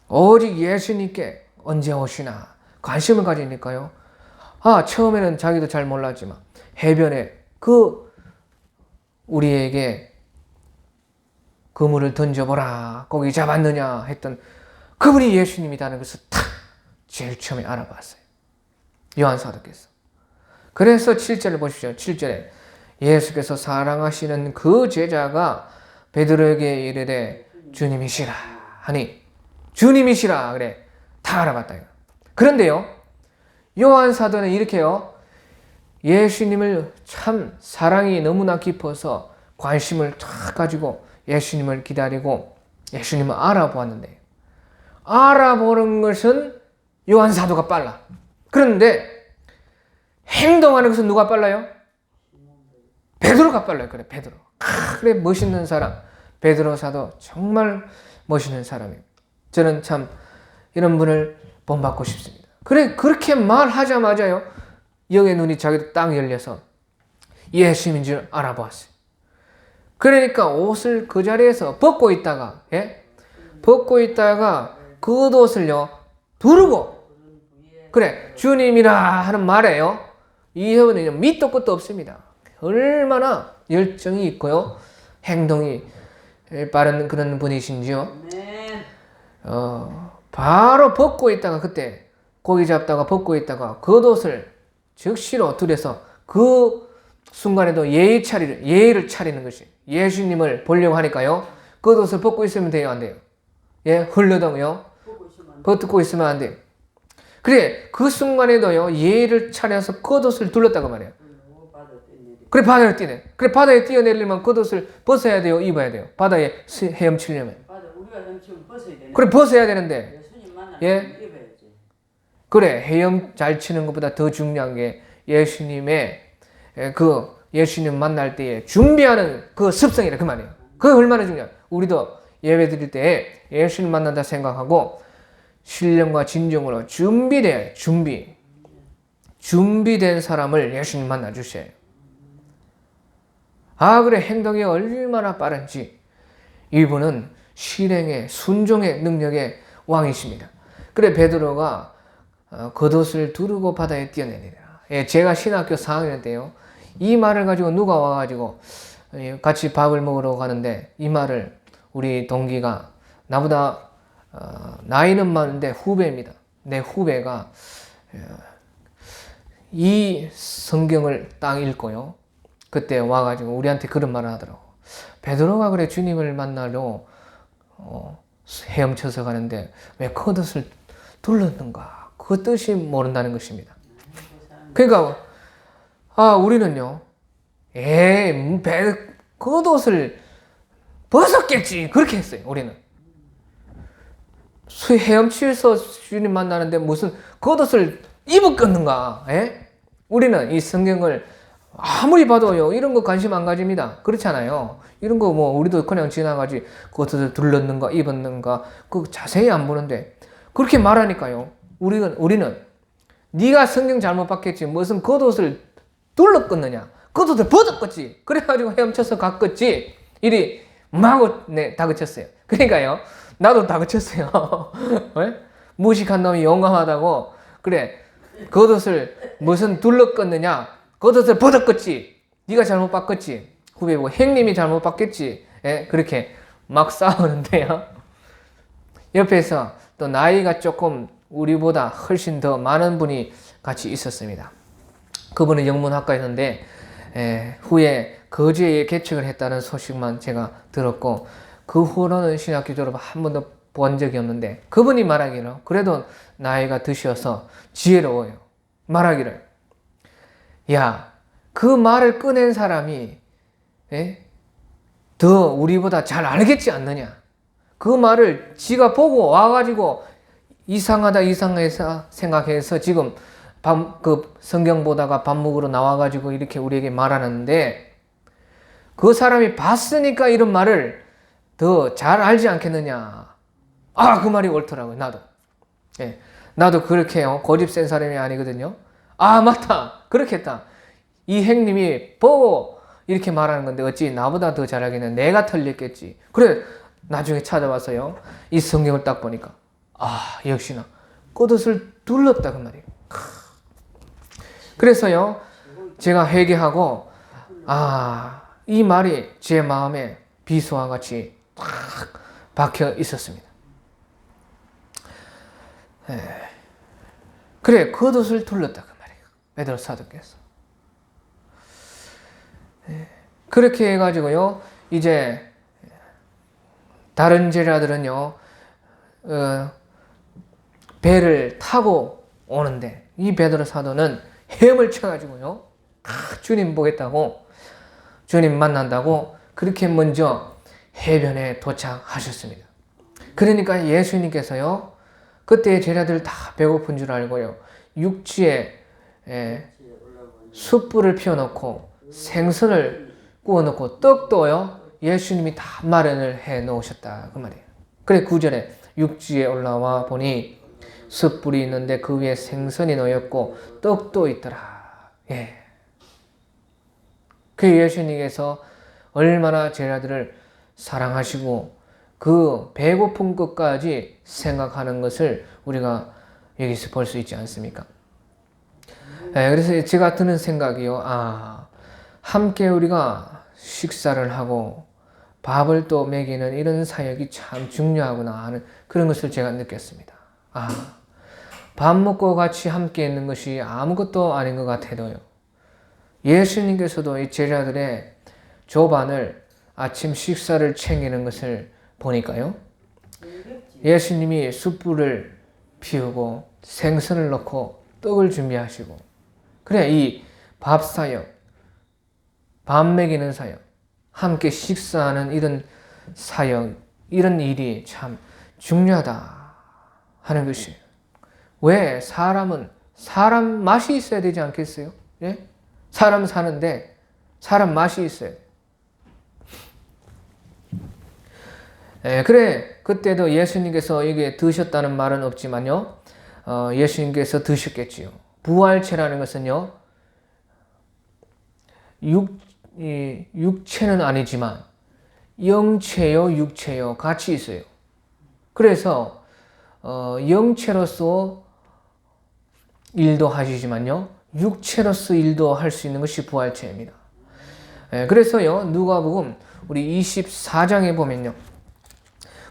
오직 예수님께 언제 오시나 관심을 가지니까요. 처음에는 자기도 잘 몰랐지만 해변에 우리에게 그물을 던져보라 고기 잡았느냐 했던 그분이 예수님이라는 것을 탁 제일 처음에 알아봤어요. 요한 사도께서. 그래서 7절을 보십시오. 7절에 예수께서 사랑하시는 그 제자가 베드로에게 이르되 주님이시라 하니 주님이시라 그래 다 알아봤다. 그런데요, 요한 사도는 이렇게요, 예수님을 참 사랑이 너무나 깊어서 관심을 탁 가지고 예수님을 기다리고 예수님을 알아보았는데, 알아보는 것은 요한 사도가 빨라. 그런데 행동하는 것은 누가 빨라요? 베드로가 빨라요. 그래, 베드로. 그래, 멋있는 사람. 베드로 사도 정말 멋있는 사람이에요. 저는 참 이런 분을 본받고 싶습니다. 그래, 그렇게 말하자마자요, 영의 눈이 자기도 딱 열려서 예수님인 줄 알아보았어요. 그러니까 옷을 그 자리에서 벗고 있다가, 예? 벗고 있다가 그 옷을요, 두르고, 그래, 주님이라 하는 말에요, 이분은 밑도 끝도 없습니다. 얼마나 열정이 있고요, 행동이 빠른 그런 분이신지요. 바로 벗고 있다가 그때 고기 잡다가 벗고 있다가 겉옷을 즉시로 들여서 그 순간에도 예의를 차리는 것이, 예수님을 보려고 하니까요, 겉옷을 벗고 있으면 돼요, 안 돼요? 예, 흘러덩요, 벗고 있으면 안 돼요. 그래, 그 순간에도요, 예의를 차려서 겉옷을 둘렀다고 말해요. 그래, 바다를 뛰네. 그래, 바다에 뛰어내리려면 겉옷을 벗어야 돼요, 입어야 돼요? 바다에 헤엄치려면. 그래, 벗어야 되는데, 예? 그래, 헤엄 잘 치는 것보다 더 중요한 게 예수님의 예수님 만날 때에 준비하는 그 습성이라 그 말이에요. 그게 얼마나 중요해요. 우리도 예배 드릴 때 예수님 만난다 생각하고 신령과 진정으로 준비된 사람을 예수님 만나 주셔요. 그래, 행동이 얼마나 빠른지. 이분은 실행의 순종의 능력의 왕이십니다. 그래, 베드로가 겉옷을 두르고 바다에 뛰어내리라. 예, 제가 신학교 4학년 때요, 이 말을 가지고 누가 와가지고 같이 밥을 먹으러 가는데 이 말을 우리 동기가, 나보다 나이는 많은데 후배입니다. 내 후배가 이 성경을 딱 읽고요, 그때 와가지고 우리한테 그런 말을 하더라고. 베드로가 그래 주님을 만나러 헤엄쳐서 가는데 왜 겉옷을 둘렀는가? 그 뜻이 모른다는 것입니다. 그러니까 우리는요, 겉옷을 벗었겠지 그렇게 했어요. 우리는 헤엄치면서 주님 만나는데 무슨 겉옷을 입었겠는가? 우리는 이 성경을 아무리 봐도요, 이런 거 관심 안 가집니다. 그렇잖아요. 이런 거 뭐 우리도 그냥 지나가지 겉옷을 둘렀는가 입었는가 그 자세히 안 보는데 그렇게 말하니까요, 우리는 네가 성경 잘못 봤겠지 무슨 겉옷을 둘렀겠느냐, 겉옷을 벗었겠지, 그래가지고 헤엄쳐서 갔겠지, 이리 마구 다그쳤어요. 그러니까요, 나도 다그쳤어요. 무식한 놈이 용감하다고, 그래 겉옷을 무슨 둘렀겠느냐, 겉옷을 벗었겠지, 네가 잘못 봤겠지, 후배 보고 형님이 잘못 봤겠지, 그렇게 막 싸우는데요, 옆에서 또 나이가 조금 우리보다 훨씬 더 많은 분이 같이 있었습니다. 그분은 영문학과였는데 후에 거제에 개척을 했다는 소식만 제가 들었고 그 후로는 신학교 졸업 한 번도 본 적이 없는데 그분이 말하기를 그래도 나이가 드셔서 지혜로워요. 말하기를 야, 그 말을 꺼낸 사람이 더 우리보다 잘 알겠지 않느냐. 그 말을 지가 보고 와가지고 이상하다 이상해서 생각해서 지금 그 성경 보다가 밥 먹으러 나와가지고 이렇게 우리에게 말하는데 그 사람이 봤으니까 이런 말을 더 잘 알지 않겠느냐. 아, 그 말이 옳더라고요. 나도. 나도 그렇게 고집 센 사람이 아니거든요. 아, 맞다. 그렇겠다. 이 행님이 보고 이렇게 말하는 건데 어찌 나보다 더 잘하겠냐. 내가 틀렸겠지. 그래, 나중에 찾아와서요. 이 성경을 딱 보니까 아, 역시나 겉옷을 둘렀다 그 말이에요. 그래서요, 제가 회개하고 아, 이 말이 제 마음에 비수와 같이 탁 박혀 있었습니다. 그래, 겉옷을 둘렀다 그 말이에요. 베드로 사도께서. 그렇게 해가지고요, 이제 다른 제자들은요, 배를 타고 오는데 이 베드로 사도는 헤엄을 쳐가지고요, 주님 보겠다고, 주님 만난다고 그렇게 먼저 해변에 도착하셨습니다. 그러니까 예수님께서요, 그때 제자들 다 배고픈 줄 알고요, 육지에 숯불을 피워놓고 생선을 구워놓고 떡도요, 예수님이 다 마련을 해 놓으셨다 그 말이에요. 그래 9절에 육지에 올라와 보니 숯불이 있는데 그 위에 생선이 놓였고 떡도 있더라. 그 예수님께서 얼마나 제자들을 사랑하시고 그 배고픈 것까지 생각하는 것을 우리가 여기서 볼 수 있지 않습니까? 그래서 제가 드는 생각이요. 아, 함께 우리가 식사를 하고 밥을 또 먹이는 이런 사역이 참 중요하구나 하는 그런 것을 제가 느꼈습니다. 아, 밥 먹고 같이 함께 있는 것이 아무것도 아닌 것 같아도요. 예수님께서도 이 제자들의 조반을 아침 식사를 챙기는 것을 보니까요. 예수님이 숯불을 피우고 생선을 넣고 떡을 준비하시고 그래 이 밥 사역, 밥 먹이는 사역, 함께 식사하는 이런 사역, 이런 일이 참 중요하다 하는 것이에요. 왜? 사람은 사람 맛이 있어야 되지 않겠어요? 예? 사람 사는데 사람 맛이 있어야 돼요. 그래 그때도 예수님께서 이게 드셨다는 말은 없지만요. 예수님께서 드셨겠지요. 부활체라는 것은요. 육체는 아니지만 영체요 육체요 같이 있어요. 그래서 영체로서 일도 하시지만요. 육체로서 일도 할 수 있는 것이 부활체입니다. 그래서요. 누가복음 우리 24장에 보면요.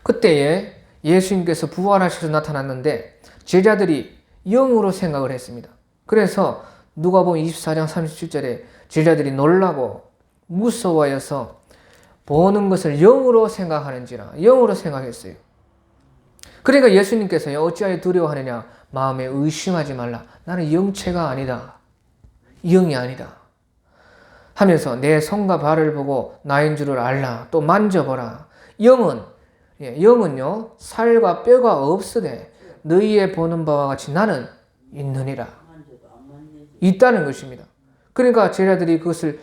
그때에 예수님께서 부활하셔서 나타났는데 제자들이 영으로 생각을 했습니다. 그래서 누가복음 24장 37절에 제자들이 놀라고 무서워해서 보는 것을 영으로 생각하는지라 영으로 생각했어요. 그러니까 예수님께서요. 어찌하여 두려워하느냐 마음에 의심하지 말라. 나는 영체가 아니다. 영이 아니다. 하면서 내 손과 발을 보고 나인 줄을 알라. 또 만져보라. 영은요 살과 뼈가 없으되 너희의 보는 바와 같이 나는 있느니라. 있다는 것입니다. 그러니까 제자들이 그것을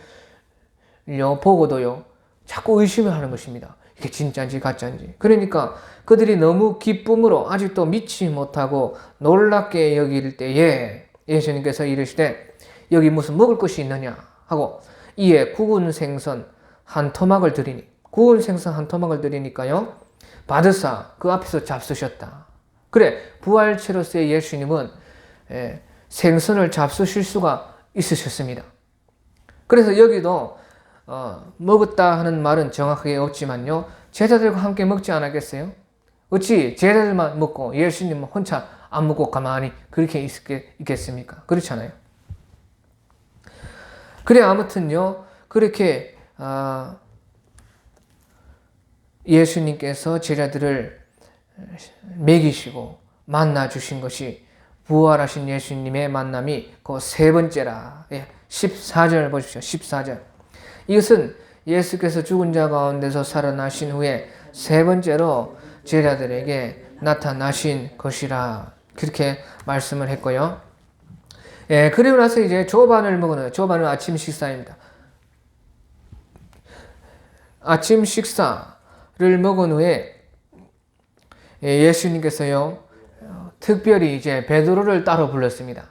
보고도요 자꾸 의심을 하는 것입니다. 이게 진짜인지 가짜인지. 그러니까 그들이 너무 기쁨으로 아직도 믿지 못하고 놀랍게 여길 때에 예수님께서 이르시되 여기 무슨 먹을 것이 있느냐 하고 이에 구운 생선 한 토막을 드리니 구운 생선 한 토막을 드리니까요 받으사 그 앞에서 잡수셨다. 그래 부활체로서의 예수님은 생선을 잡수실 수가 있으셨습니다. 그래서 여기도 먹었다 하는 말은 정확하게 없지만요 제자들과 함께 먹지 않았겠어요? 어찌 제자들만 먹고 예수님은 혼자 안 먹고 가만히 그렇게 있겠습니까? 그렇잖아요. 그래 아무튼요 그렇게 예수님께서 제자들을 먹이시고 만나 주신 것이 부활하신 예수님의 만남이 그 세 번째라. 14절 보십시오. 14절. 이것은 예수께서 죽은 자 가운데서 살아나신 후에 세 번째로 제자들에게 나타나신 것이라. 그렇게 말씀을 했고요. 그리고 나서 이제 조반을 먹은 후에, 조반은 아침 식사입니다. 아침 식사를 먹은 후에 예수님께서요, 특별히 이제 베드로를 따로 불렀습니다.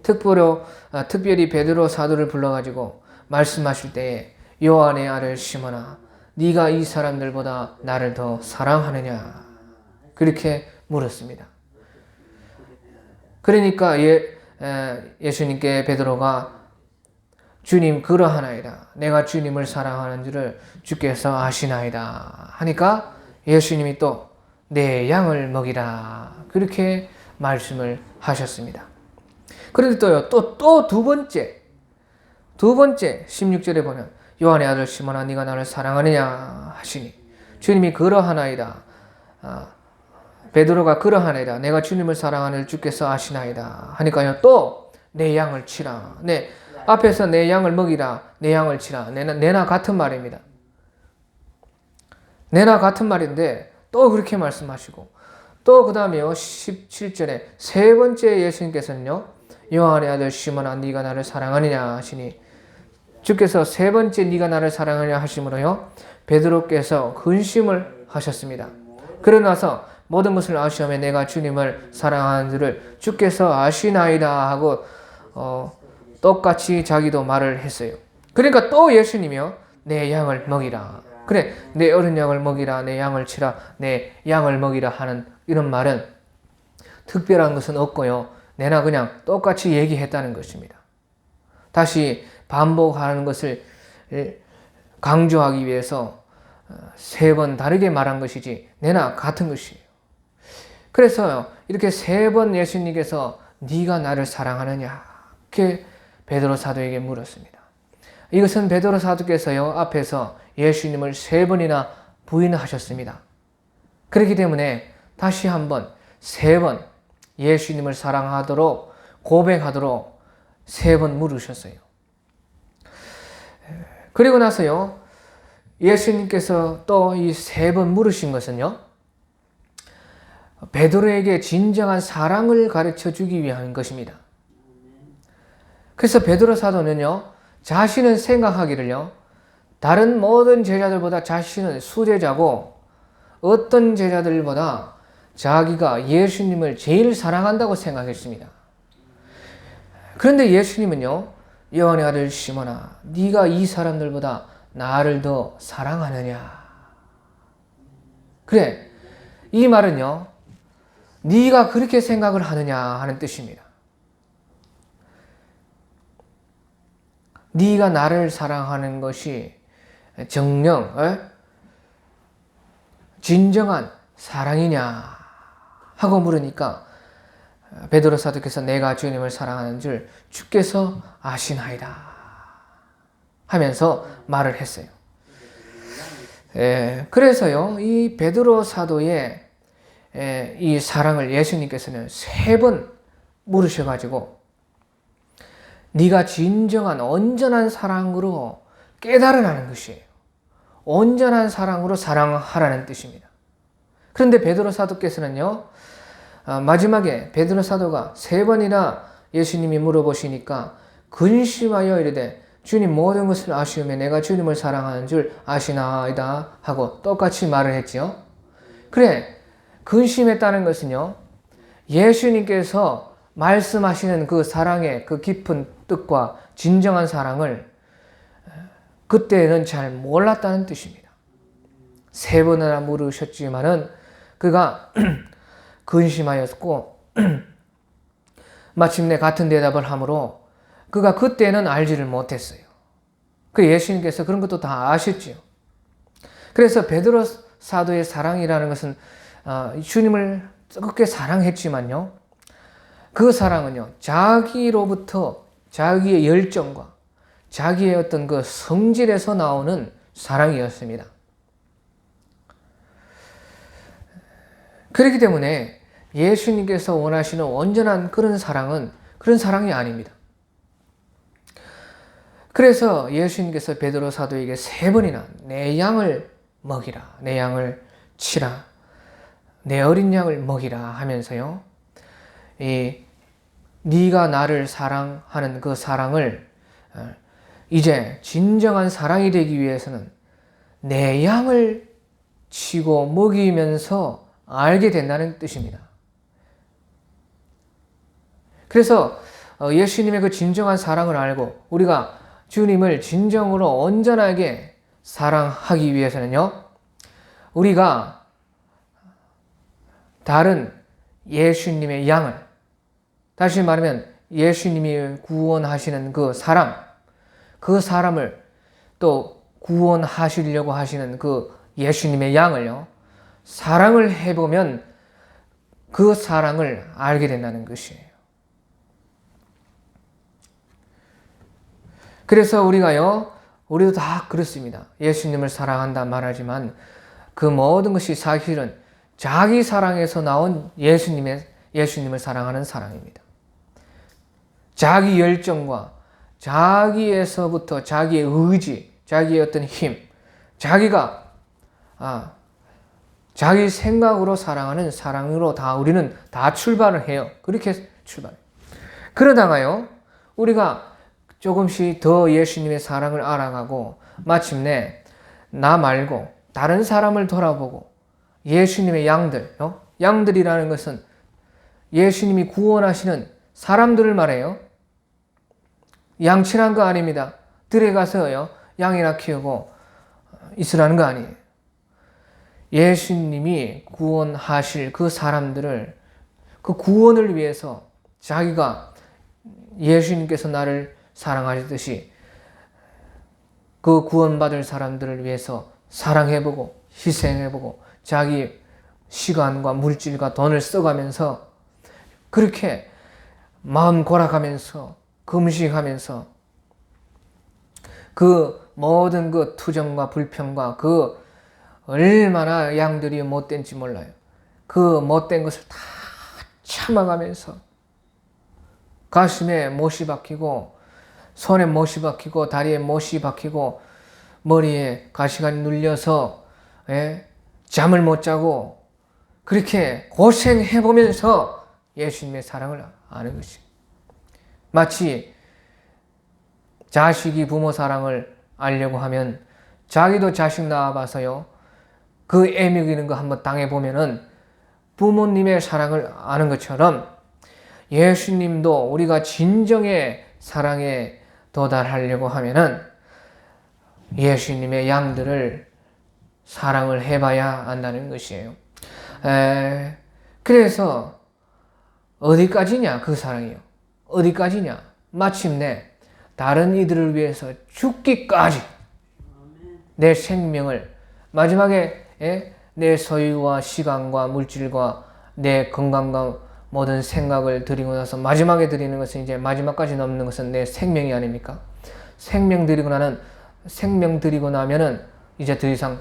특별히 베드로 사도를 불러가지고 말씀하실 때에 요한의 아들 시몬아, 네가 이 사람들보다 나를 더 사랑하느냐? 그렇게 물었습니다. 그러니까 예수님께 베드로가 주님 그러하나이다. 내가 주님을 사랑하는 줄을 주께서 아시나이다. 하니까 예수님이 또 내 양을 먹이라. 그렇게 말씀을 하셨습니다. 그런데 또 두 번째 16절에 보면 요한의 아들 시몬아 네가 나를 사랑하느냐 하시니 주님이 그러하나이다. 베드로가 그러하나이다. 내가 주님을 사랑하는 주께서 아시나이다. 하니까요 또 내 양을 치라. 앞에서 내 양을 먹이라. 내 양을 치라. 내나 같은 말입니다. 내나 같은 말인데 또 그렇게 말씀하시고 또 그 다음에요 17절에 세 번째 예수님께서는요 요한의 아들 시몬아 네가 나를 사랑하느냐 하시니 주께서 세 번째 네가 나를 사랑하느냐 하심으로요 베드로께서 근심을 하셨습니다. 그러고 나서 모든 것을 아시오매 내가 주님을 사랑하는 줄을 주께서 아시나이다 하고 똑같이 자기도 말을 했어요. 그러니까 또 예수님이요 내 양을 먹이라. 그래 내 어린 양을 먹이라. 내 양을 치라. 내 양을 먹이라 하는 이런 말은 특별한 것은 없고요. 내나 그냥 똑같이 얘기했다는 것입니다. 다시 반복하는 것을 강조하기 위해서 세 번 다르게 말한 것이지 내나 같은 것이에요. 그래서 이렇게 세 번 예수님께서 네가 나를 사랑하느냐 이렇게 베드로 사도에게 물었습니다. 이것은 베드로 사도께서요 앞에서 예수님을 세 번이나 부인하셨습니다. 그렇기 때문에 다시 한번 세 번 예수님을 사랑하도록 고백하도록 세 번 물으셨어요. 그리고 나서요 예수님께서 또 이 세 번 물으신 것은요 베드로에게 진정한 사랑을 가르쳐 주기 위한 것입니다. 그래서 베드로 사도는요 자신은 생각하기를요 다른 모든 제자들보다 자신은 수제자고 어떤 제자들보다 자기가 예수님을 제일 사랑한다고 생각했습니다. 그런데 예수님은요 요한의 아들 시몬아 네가 이 사람들보다 나를 더 사랑하느냐. 그래 이 말은요 네가 그렇게 생각을 하느냐 하는 뜻입니다. 네가 나를 사랑하는 것이 정녕 진정한 사랑이냐 하고 물으니까 베드로 사도께서 내가 주님을 사랑하는 줄 주께서 아시나이다 하면서 말을 했어요. 그래서요 이 베드로 사도의 이 사랑을 예수님께서는 세 번 물으셔가지고 네가 진정한 온전한 사랑으로 깨달으라는 것이에요. 온전한 사랑으로 사랑하라는 뜻입니다. 그런데 베드로 사도께서는요 마지막에 베드로 사도가 세 번이나 예수님이 물어보시니까 근심하여 이르되 주님 모든 것을 아시오매 내가 주님을 사랑하는 줄 아시나이다 하고 똑같이 말을 했지요. 그래 근심했다는 것은요 예수님께서 말씀하시는 그 사랑의 그 깊은 뜻과 진정한 사랑을 그때는 잘 몰랐다는 뜻입니다. 세 번이나 물으셨지만은 그가 근심하였고 마침내 같은 대답을 하므로 그가 그때는 알지를 못했어요. 그 예수님께서 그런 것도 다 아셨지요. 그래서 베드로 사도의 사랑이라는 것은 주님을 뜨겁게 사랑했지만요. 그 사랑은요, 자기로부터 자기의 열정과 자기의 어떤 그 성질에서 나오는 사랑이었습니다. 그렇기 때문에 예수님께서 원하시는 온전한 그런 사랑은 그런 사랑이 아닙니다. 그래서 예수님께서 베드로 사도에게 3번이나 내 양을 먹이라, 내 양을 치라, 내 어린 양을 먹이라 하면서요, 네가 나를 사랑하는 그 사랑을 이제 진정한 사랑이 되기 위해서는 내 양을 치고 먹이면서 알게 된다는 뜻입니다. 그래서 예수님의 그 진정한 사랑을 알고 우리가 주님을 진정으로 온전하게 사랑하기 위해서는요, 우리가 다른 예수님의 양을, 다시 말하면 예수님이 구원하시는 그 사람을 또 구원하시려고 하시는 그 예수님의 양을요, 사랑을 해보면 그 사랑을 알게 된다는 것이에요. 그래서 우리도 다 그렇습니다. 예수님을 사랑한다 말하지만 그 모든 것이 사실은 자기 사랑에서 나온 예수님을 사랑하는 사랑입니다. 자기 열정과 자기에서부터 자기의 의지, 자기의 어떤 힘, 자기가 자기 생각으로 사랑하는 사랑으로 우리는 다 출발을 해요. 그렇게 출발해요. 그러다가요, 우리가 조금씩 더 예수님의 사랑을 알아가고 마침내 나 말고 다른 사람을 돌아보고 예수님의 양들이라는 것은 예수님이 구원하시는 사람들을 말해요. 양치란 거 아닙니다. 들에 가서요, 양이나 키우고 있으라는 거 아니에요. 예수님이 구원하실 그 사람들을, 그 구원을 위해서 자기가 예수님께서 나를 사랑하셨듯이 그 구원받을 사람들을 위해서 사랑해보고 희생해보고 자기 시간과 물질과 돈을 써가면서 그렇게 마음 골아가면서 금식하면서 그 모든 그 투정과 불평과 그 얼마나 양들이 못된지 몰라요. 그 못된 것을 다 참아가면서 가슴에 못이 박히고 손에 못이 박히고 다리에 못이 박히고 머리에 가시관이 눌려서 잠을 못 자고 그렇게 고생해보면서 예수님의 사랑을 아는 것이, 마치 자식이 부모 사랑을 알려고 하면 자기도 자식 낳아봐서요, 그 애 먹이는 거 한번 당해보면은 부모님의 사랑을 아는 것처럼 예수님도 우리가 진정의 사랑에 도달하려고 하면은 예수님의 양들을 사랑을 해봐야 한다는 것이에요. 그래서 어디까지냐 그 사랑이요. 어디까지냐, 마침내 다른 이들을 위해서 죽기까지 내 생명을, 마지막에 내 소유와 시간과 물질과 내 건강과 모든 생각을 드리고 나서 마지막에 드리는 것은, 이제 마지막까지 넘는 것은 내 생명이 아닙니까? 생명 드리고 나면은 이제 더 이상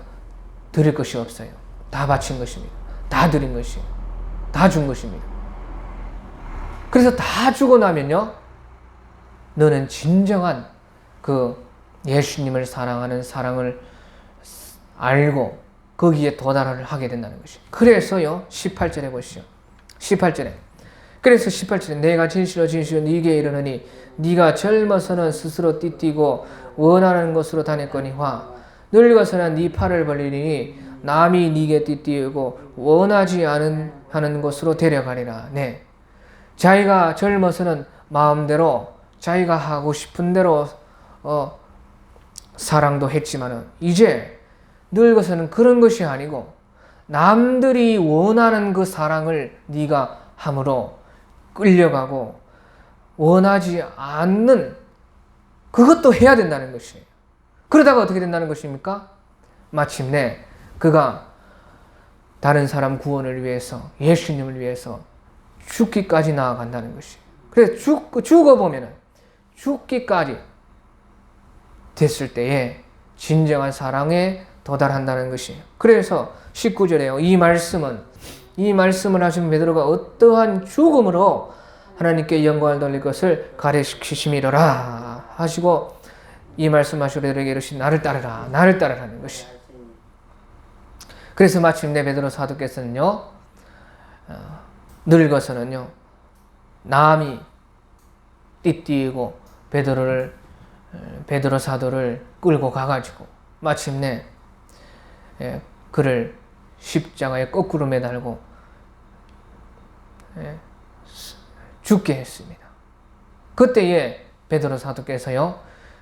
드릴 것이 없어요. 다 바친 것입니다. 다 드린 것이에요. 다 준 것입니다. 그래서 다 주고 나면요, 너는 진정한 그 예수님을 사랑하는 사랑을 알고 거기에 도달을 하게 된다는 것이에요. 그래서요, 18절에 보시죠. 18절에. 그래서 18절에 내가 진실로 네게 이르노니 네가 젊어서는 스스로 띠띠고 원하는 곳으로 다녔거니와 늙어서는 네 팔을 벌리니 남이 네게 띠띠고 원하지 하는 곳으로 데려가리라. 네. 자기가 젊어서는 마음대로 자기가 하고 싶은 대로 사랑도 했지만은 이제 늙어서는 그런 것이 아니고 남들이 원하는 그 사랑을 네가 함으로 끌려가고 원하지 않는 그것도 해야 된다는 것이에요. 그러다가 어떻게 된다는 것입니까? 마침내 그가 다른 사람 구원을 위해서, 예수님을 위해서 죽기까지 나아간다는 것이. 그래서 죽어보면 죽기까지 됐을 때에 진정한 사랑에 도달한다는 것이에요. 그래서 19절에요. 이 말씀을 하신 베드로가 어떠한 죽음으로 하나님께 영광을 돌릴 것을 가르치심이로라 하시고, 이 말씀하시고 베드로에게 이르시되 나를 따르라, 나를 따르라는 것이. 그래서 마침내 베드로 사도께서는요, 늙어서는요, 남이 띠띠고 베드로 사도를 끌고 가가지고 마침내 그를 십자가에 거꾸로 매달고 죽게 했습니다. 그때에 베드로 사도께서요,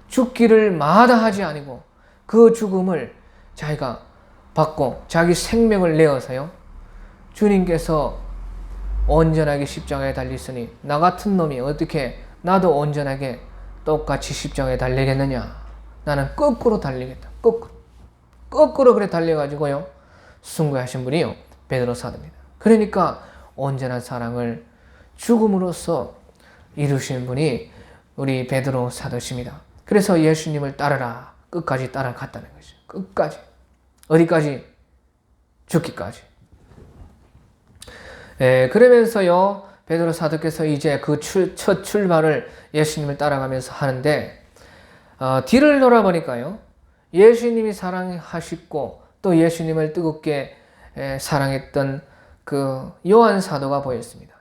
죽기를 마다하지 아니고 그 죽음을 자기가 받고 자기 생명을 내어서요, 주님께서 온전하게 십자가에 달리시니 나 같은 놈이 어떻게 나도 온전하게 똑같이 십자가에 달리겠느냐. 나는 거꾸로 달리겠다. 거꾸로 그래 달려가지고요, 승부하신 분이요, 베드로 사도입니다. 그러니까 온전한 사랑을 죽음으로써 이루신 분이 우리 베드로 사도십니다. 그래서 예수님을 따르라, 끝까지 따라갔다는 것이죠. 끝까지. 어디까지? 죽기까지. 그러면서요, 베드로 사도께서 이제 그 첫 출발을 예수님을 따라가면서 하는데, 뒤를 돌아보니까요, 예수님이 사랑하시고 또 예수님을 뜨겁게 사랑했던 그 요한 사도가 보였습니다.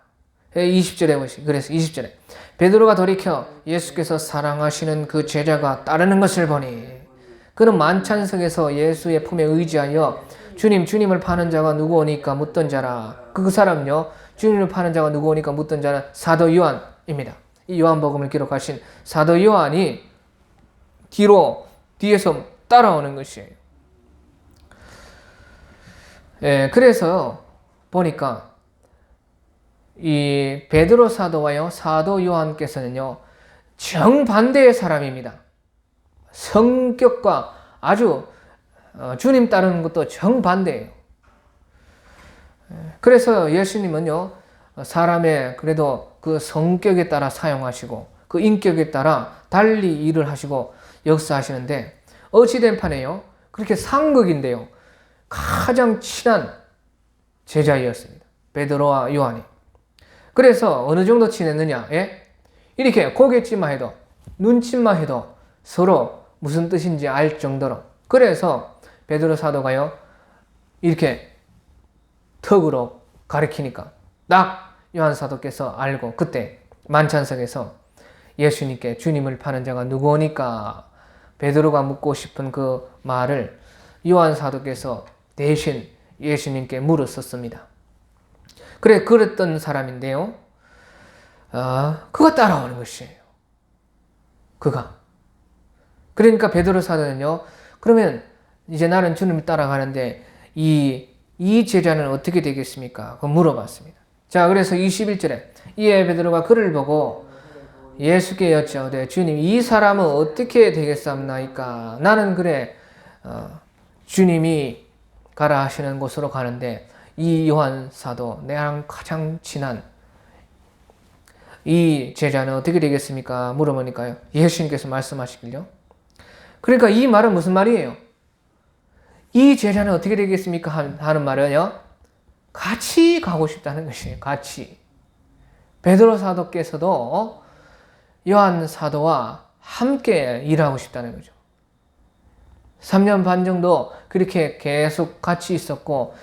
20절에 보시. 그래서 20절에 베드로가 돌이켜 예수께서 사랑하시는 그 제자가 따르는 것을 보니 그는 만찬석에서 예수의 품에 의지하여 주님을 파는 자가 누구오니까 묻던 자라. 그 사람요, 주님을 파는 자가 누구오니까 묻던 자는 사도 요한입니다. 이 요한복음을 기록하신 사도 요한이 뒤에서 따라오는 것이에요. 그래서 보니까 이 베드로 사도와요, 사도 요한께서는요, 정반대의 사람입니다. 성격과 아주 주님 따르는 것도 정반대예요. 그래서 예수님은요, 사람의 그래도 그 성격에 따라 사용하시고 그 인격에 따라 달리 일을 하시고 역사하시는데, 어찌된 판에요, 그렇게 상극인데요, 가장 친한 제자이었습니다. 베드로와 요한이. 그래서 어느 정도 친했느냐? 이렇게 고갯짓만 해도, 눈짓만 해도 서로 무슨 뜻인지 알 정도로. 그래서 베드로 사도가요, 이렇게 턱으로 가리키니까 딱 요한 사도께서 알고 그때 만찬석에서 예수님께 주님을 파는 자가 누구오니까 베드로가 묻고 싶은 그 말을 요한 사도께서 대신 예수님께 물었었습니다. 그랬던 사람인데요, 그가 따라오는 것이에요. 그러니까 베드로 사도는요, 그러면 이제 나는 주님을 따라가는데 이 제자는 어떻게 되겠습니까? 그거 물어봤습니다. 자, 그래서 21절에 이에 베드로가 그를 보고 예수께 여짜오되 주님, 이 사람은 어떻게 되겠사옵나이까? 나는 그래 주님이 가라 하시는 곳으로 가는데 이 요한 사도, 내랑 가장 친한 이 제자는 어떻게 되겠습니까? 물어보니까요, 예수님께서 말씀하시길요. 그러니까 이 말은 무슨 말이에요? 이 제자는 어떻게 되겠습니까? 하는 말은요, 같이 가고 싶다는 것이에요. 같이. 베드로 사도께서도 요한 사도와 함께 일하고 싶다는 거죠. 3년 반 정도 그렇게 계속 같이 있었고,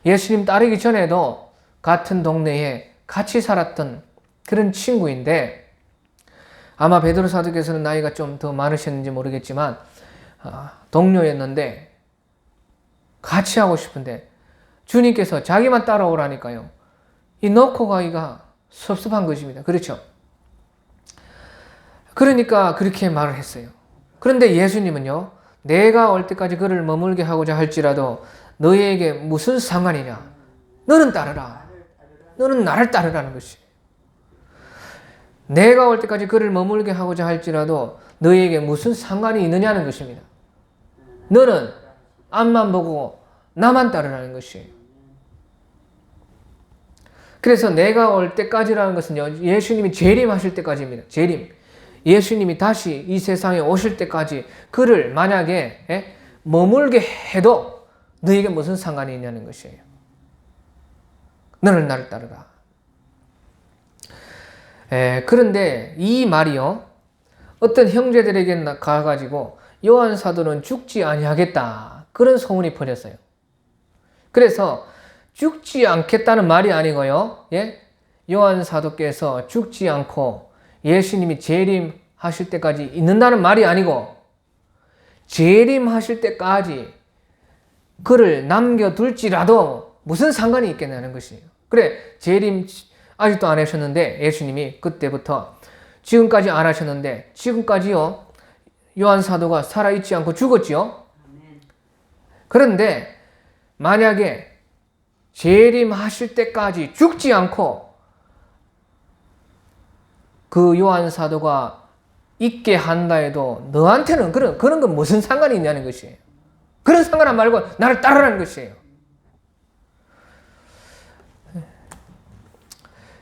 예수님 따르기 전에도 같은 동네에 같이 살았던 그런 친구인데, 아마 베드로 사도께서는 나이가 좀 더 많으셨는지 모르겠지만 동료였는데 같이 하고 싶은데 주님께서 자기만 따라오라니까요, 이 놓고 가기가 섭섭한 것입니다. 그렇죠? 그러니까 그렇게 말을 했어요. 그런데 예수님은요, 내가 올 때까지 그를 머물게 하고자 할지라도 너희에게 무슨 상관이냐? 너는 따르라. 너는 나를 따르라는 것이. 내가 올 때까지 그를 머물게 하고자 할지라도 너희에게 무슨 상관이 있느냐는 것입니다. 너는 앞만 보고 나만 따르라는 것이에요. 그래서 내가 올 때까지라는 것은요, 예수님이 재림하실 때까지입니다. 재림. 예수님이 다시 이 세상에 오실 때까지 그를 만약에 머물게 해도 너에게 무슨 상관이 있냐는 것이에요. 너는 나를 따르라. 그런데 이 말이요, 어떤 형제들에게 가가지고 요한 사도는 죽지 아니하겠다, 그런 소문이 퍼졌어요. 그래서 죽지 않겠다는 말이 아니고요, 요한 사도께서 죽지 않고 예수님이 재림하실 때까지 있는다는 말이 아니고, 재림하실 때까지 그를 남겨둘지라도 무슨 상관이 있겠냐는 것이에요. 그래, 재림 아직도 안 하셨는데, 예수님이 그때부터 지금까지 안 하셨는데, 지금까지요, 요한 사도가 살아있지 않고 죽었지요. 그런데 만약에 재림하실 때까지 죽지 않고 그 요한 사도가 있게 한다 해도 너한테는 그런 건 무슨 상관이 있냐는 것이에요. 그런 상관 말고 나를 따르라는 것이에요.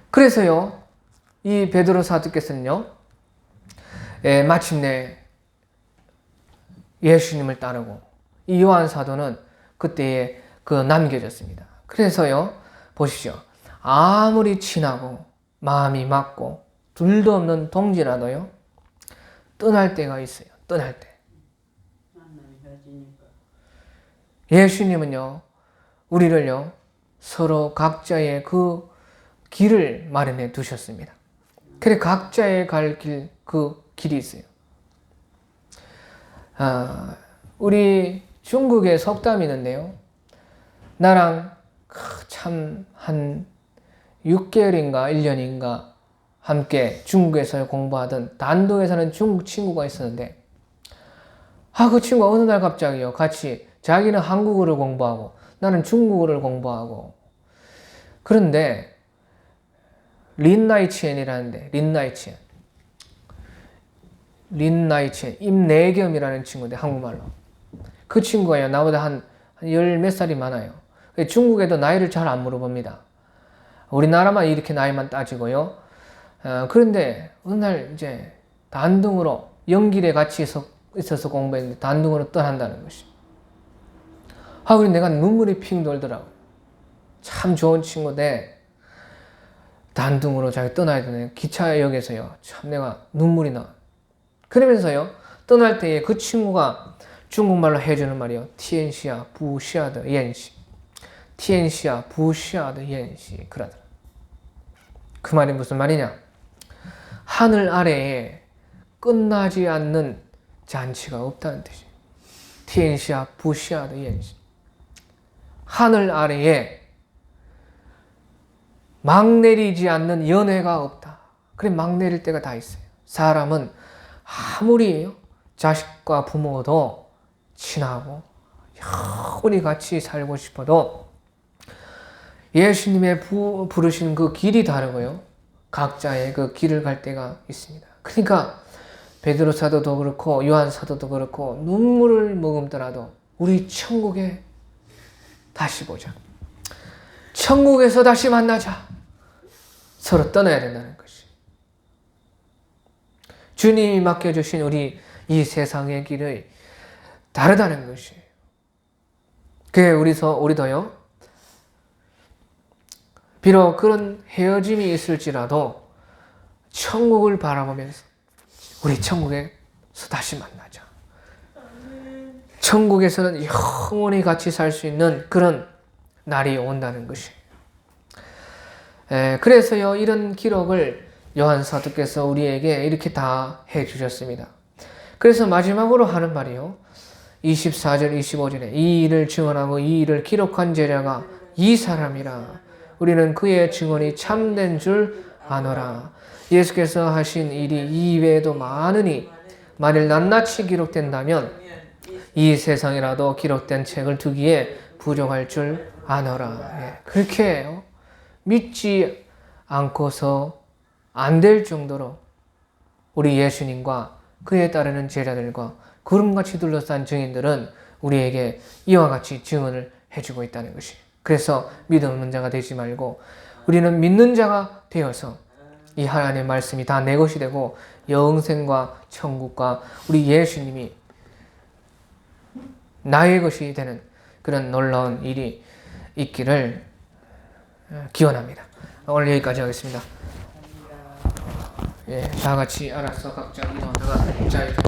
그래서요, 이 베드로 사도께서는요, 마침내 예수님을 따르고 이 요한 사도는 그때에 남겨졌습니다. 그래서요, 보십시오. 아무리 친하고 마음이 맞고 둘도 없는 동지라도요, 떠날 때가 있어요. 떠날 때. 예수님은요, 우리를요, 서로 각자의 그 길을 마련해 두셨습니다. 그래, 각자의 갈 길, 그 길이 있어요. 우리 중국에 속담이 있는데요, 나랑 참 한 6개월인가 1년인가 함께 중국에서 공부하던 단독에 사는 중국 친구가 있었는데, 그 친구가 어느 날 갑자기요, 같이 자기는 한국어를 공부하고 나는 중국어를 공부하고, 그런데 린나이치엔이라는데, 린나이치엔 임내겸이라는 친구인데, 한국말로 그 친구가요, 나보다 한 열 몇 살이 많아요. 중국에도 나이를 잘 안 물어봅니다. 우리나라만 이렇게 나이만 따지고요. 그런데 어느 날 이제 단둥으로 연길에 같이 있어서 공부했는데 단둥으로 떠난다는 것이. 그래 내가 눈물이 핑 돌더라고요. 참 좋은 친구인데 단둥으로 자기 떠나야 되는 기차역에서요, 참 내가 눈물이 나. 그러면서요, 떠날 때에 그 친구가 중국말로 해주는 말이요, 티엔시아 부시아드 옌시, 티엔시아 부시아드 옌시, 그러더라. 그 말이 무슨 말이냐? 하늘 아래에 끝나지 않는 잔치가 없다는 뜻이에요. 티엔시아 부시아드 옌시. 하늘 아래에 막 내리지 않는 연애가 없다. 그래, 막 내릴 때가 다 있어요. 사람은 아무리 자식과 부모도 친하고 영원히 같이 살고 싶어도 예수님의 부르신 그 길이 다르고요, 각자의 그 길을 갈 때가 있습니다. 그러니까 베드로 사도도 그렇고 요한 사도도 그렇고 눈물을 머금더라도 우리 천국에 다시 보자, 천국에서 다시 만나자, 서로 떠나야 된다는 것이, 주님이 맡겨주신 우리 이 세상의 길이 다르다는 것이에요. 그래, 우리도요, 비록 그런 헤어짐이 있을지라도 천국을 바라보면서 우리 천국에서 다시 만나자. 천국에서는 영원히 같이 살 수 있는 그런 날이 온다는 것이에요. 그래서요, 이런 기록을 요한 사도께서 우리에게 이렇게 다 해주셨습니다. 그래서 마지막으로 하는 말이요, 24절 25절에 이 일을 증언하고 이 일을 기록한 제자가 이 사람이라. 우리는 그의 증언이 참된 줄 아노라. 예수께서 하신 일이 이 외에도 많으니 만일 낱낱이 기록된다면 이 세상이라도 기록된 책을 두기에 부족할 줄 아노라. 그렇게 믿지 않고서 안 될 정도로 우리 예수님과 그에 따르는 제자들과 구름같이 둘러싼 증인들은 우리에게 이와 같이 증언을 해주고 있다는 것이에요. 그래서 믿음 없는 자가 되지 말고 우리는 믿는 자가 되어서 이 하나님의 말씀이 다 내 것이 되고 영생과 천국과 우리 예수님이 나의 것이 되는 그런 놀라운 일이 있기를 기원합니다. 오늘 여기까지 하겠습니다. 다 같이 알아서 각자 일어나가 자리로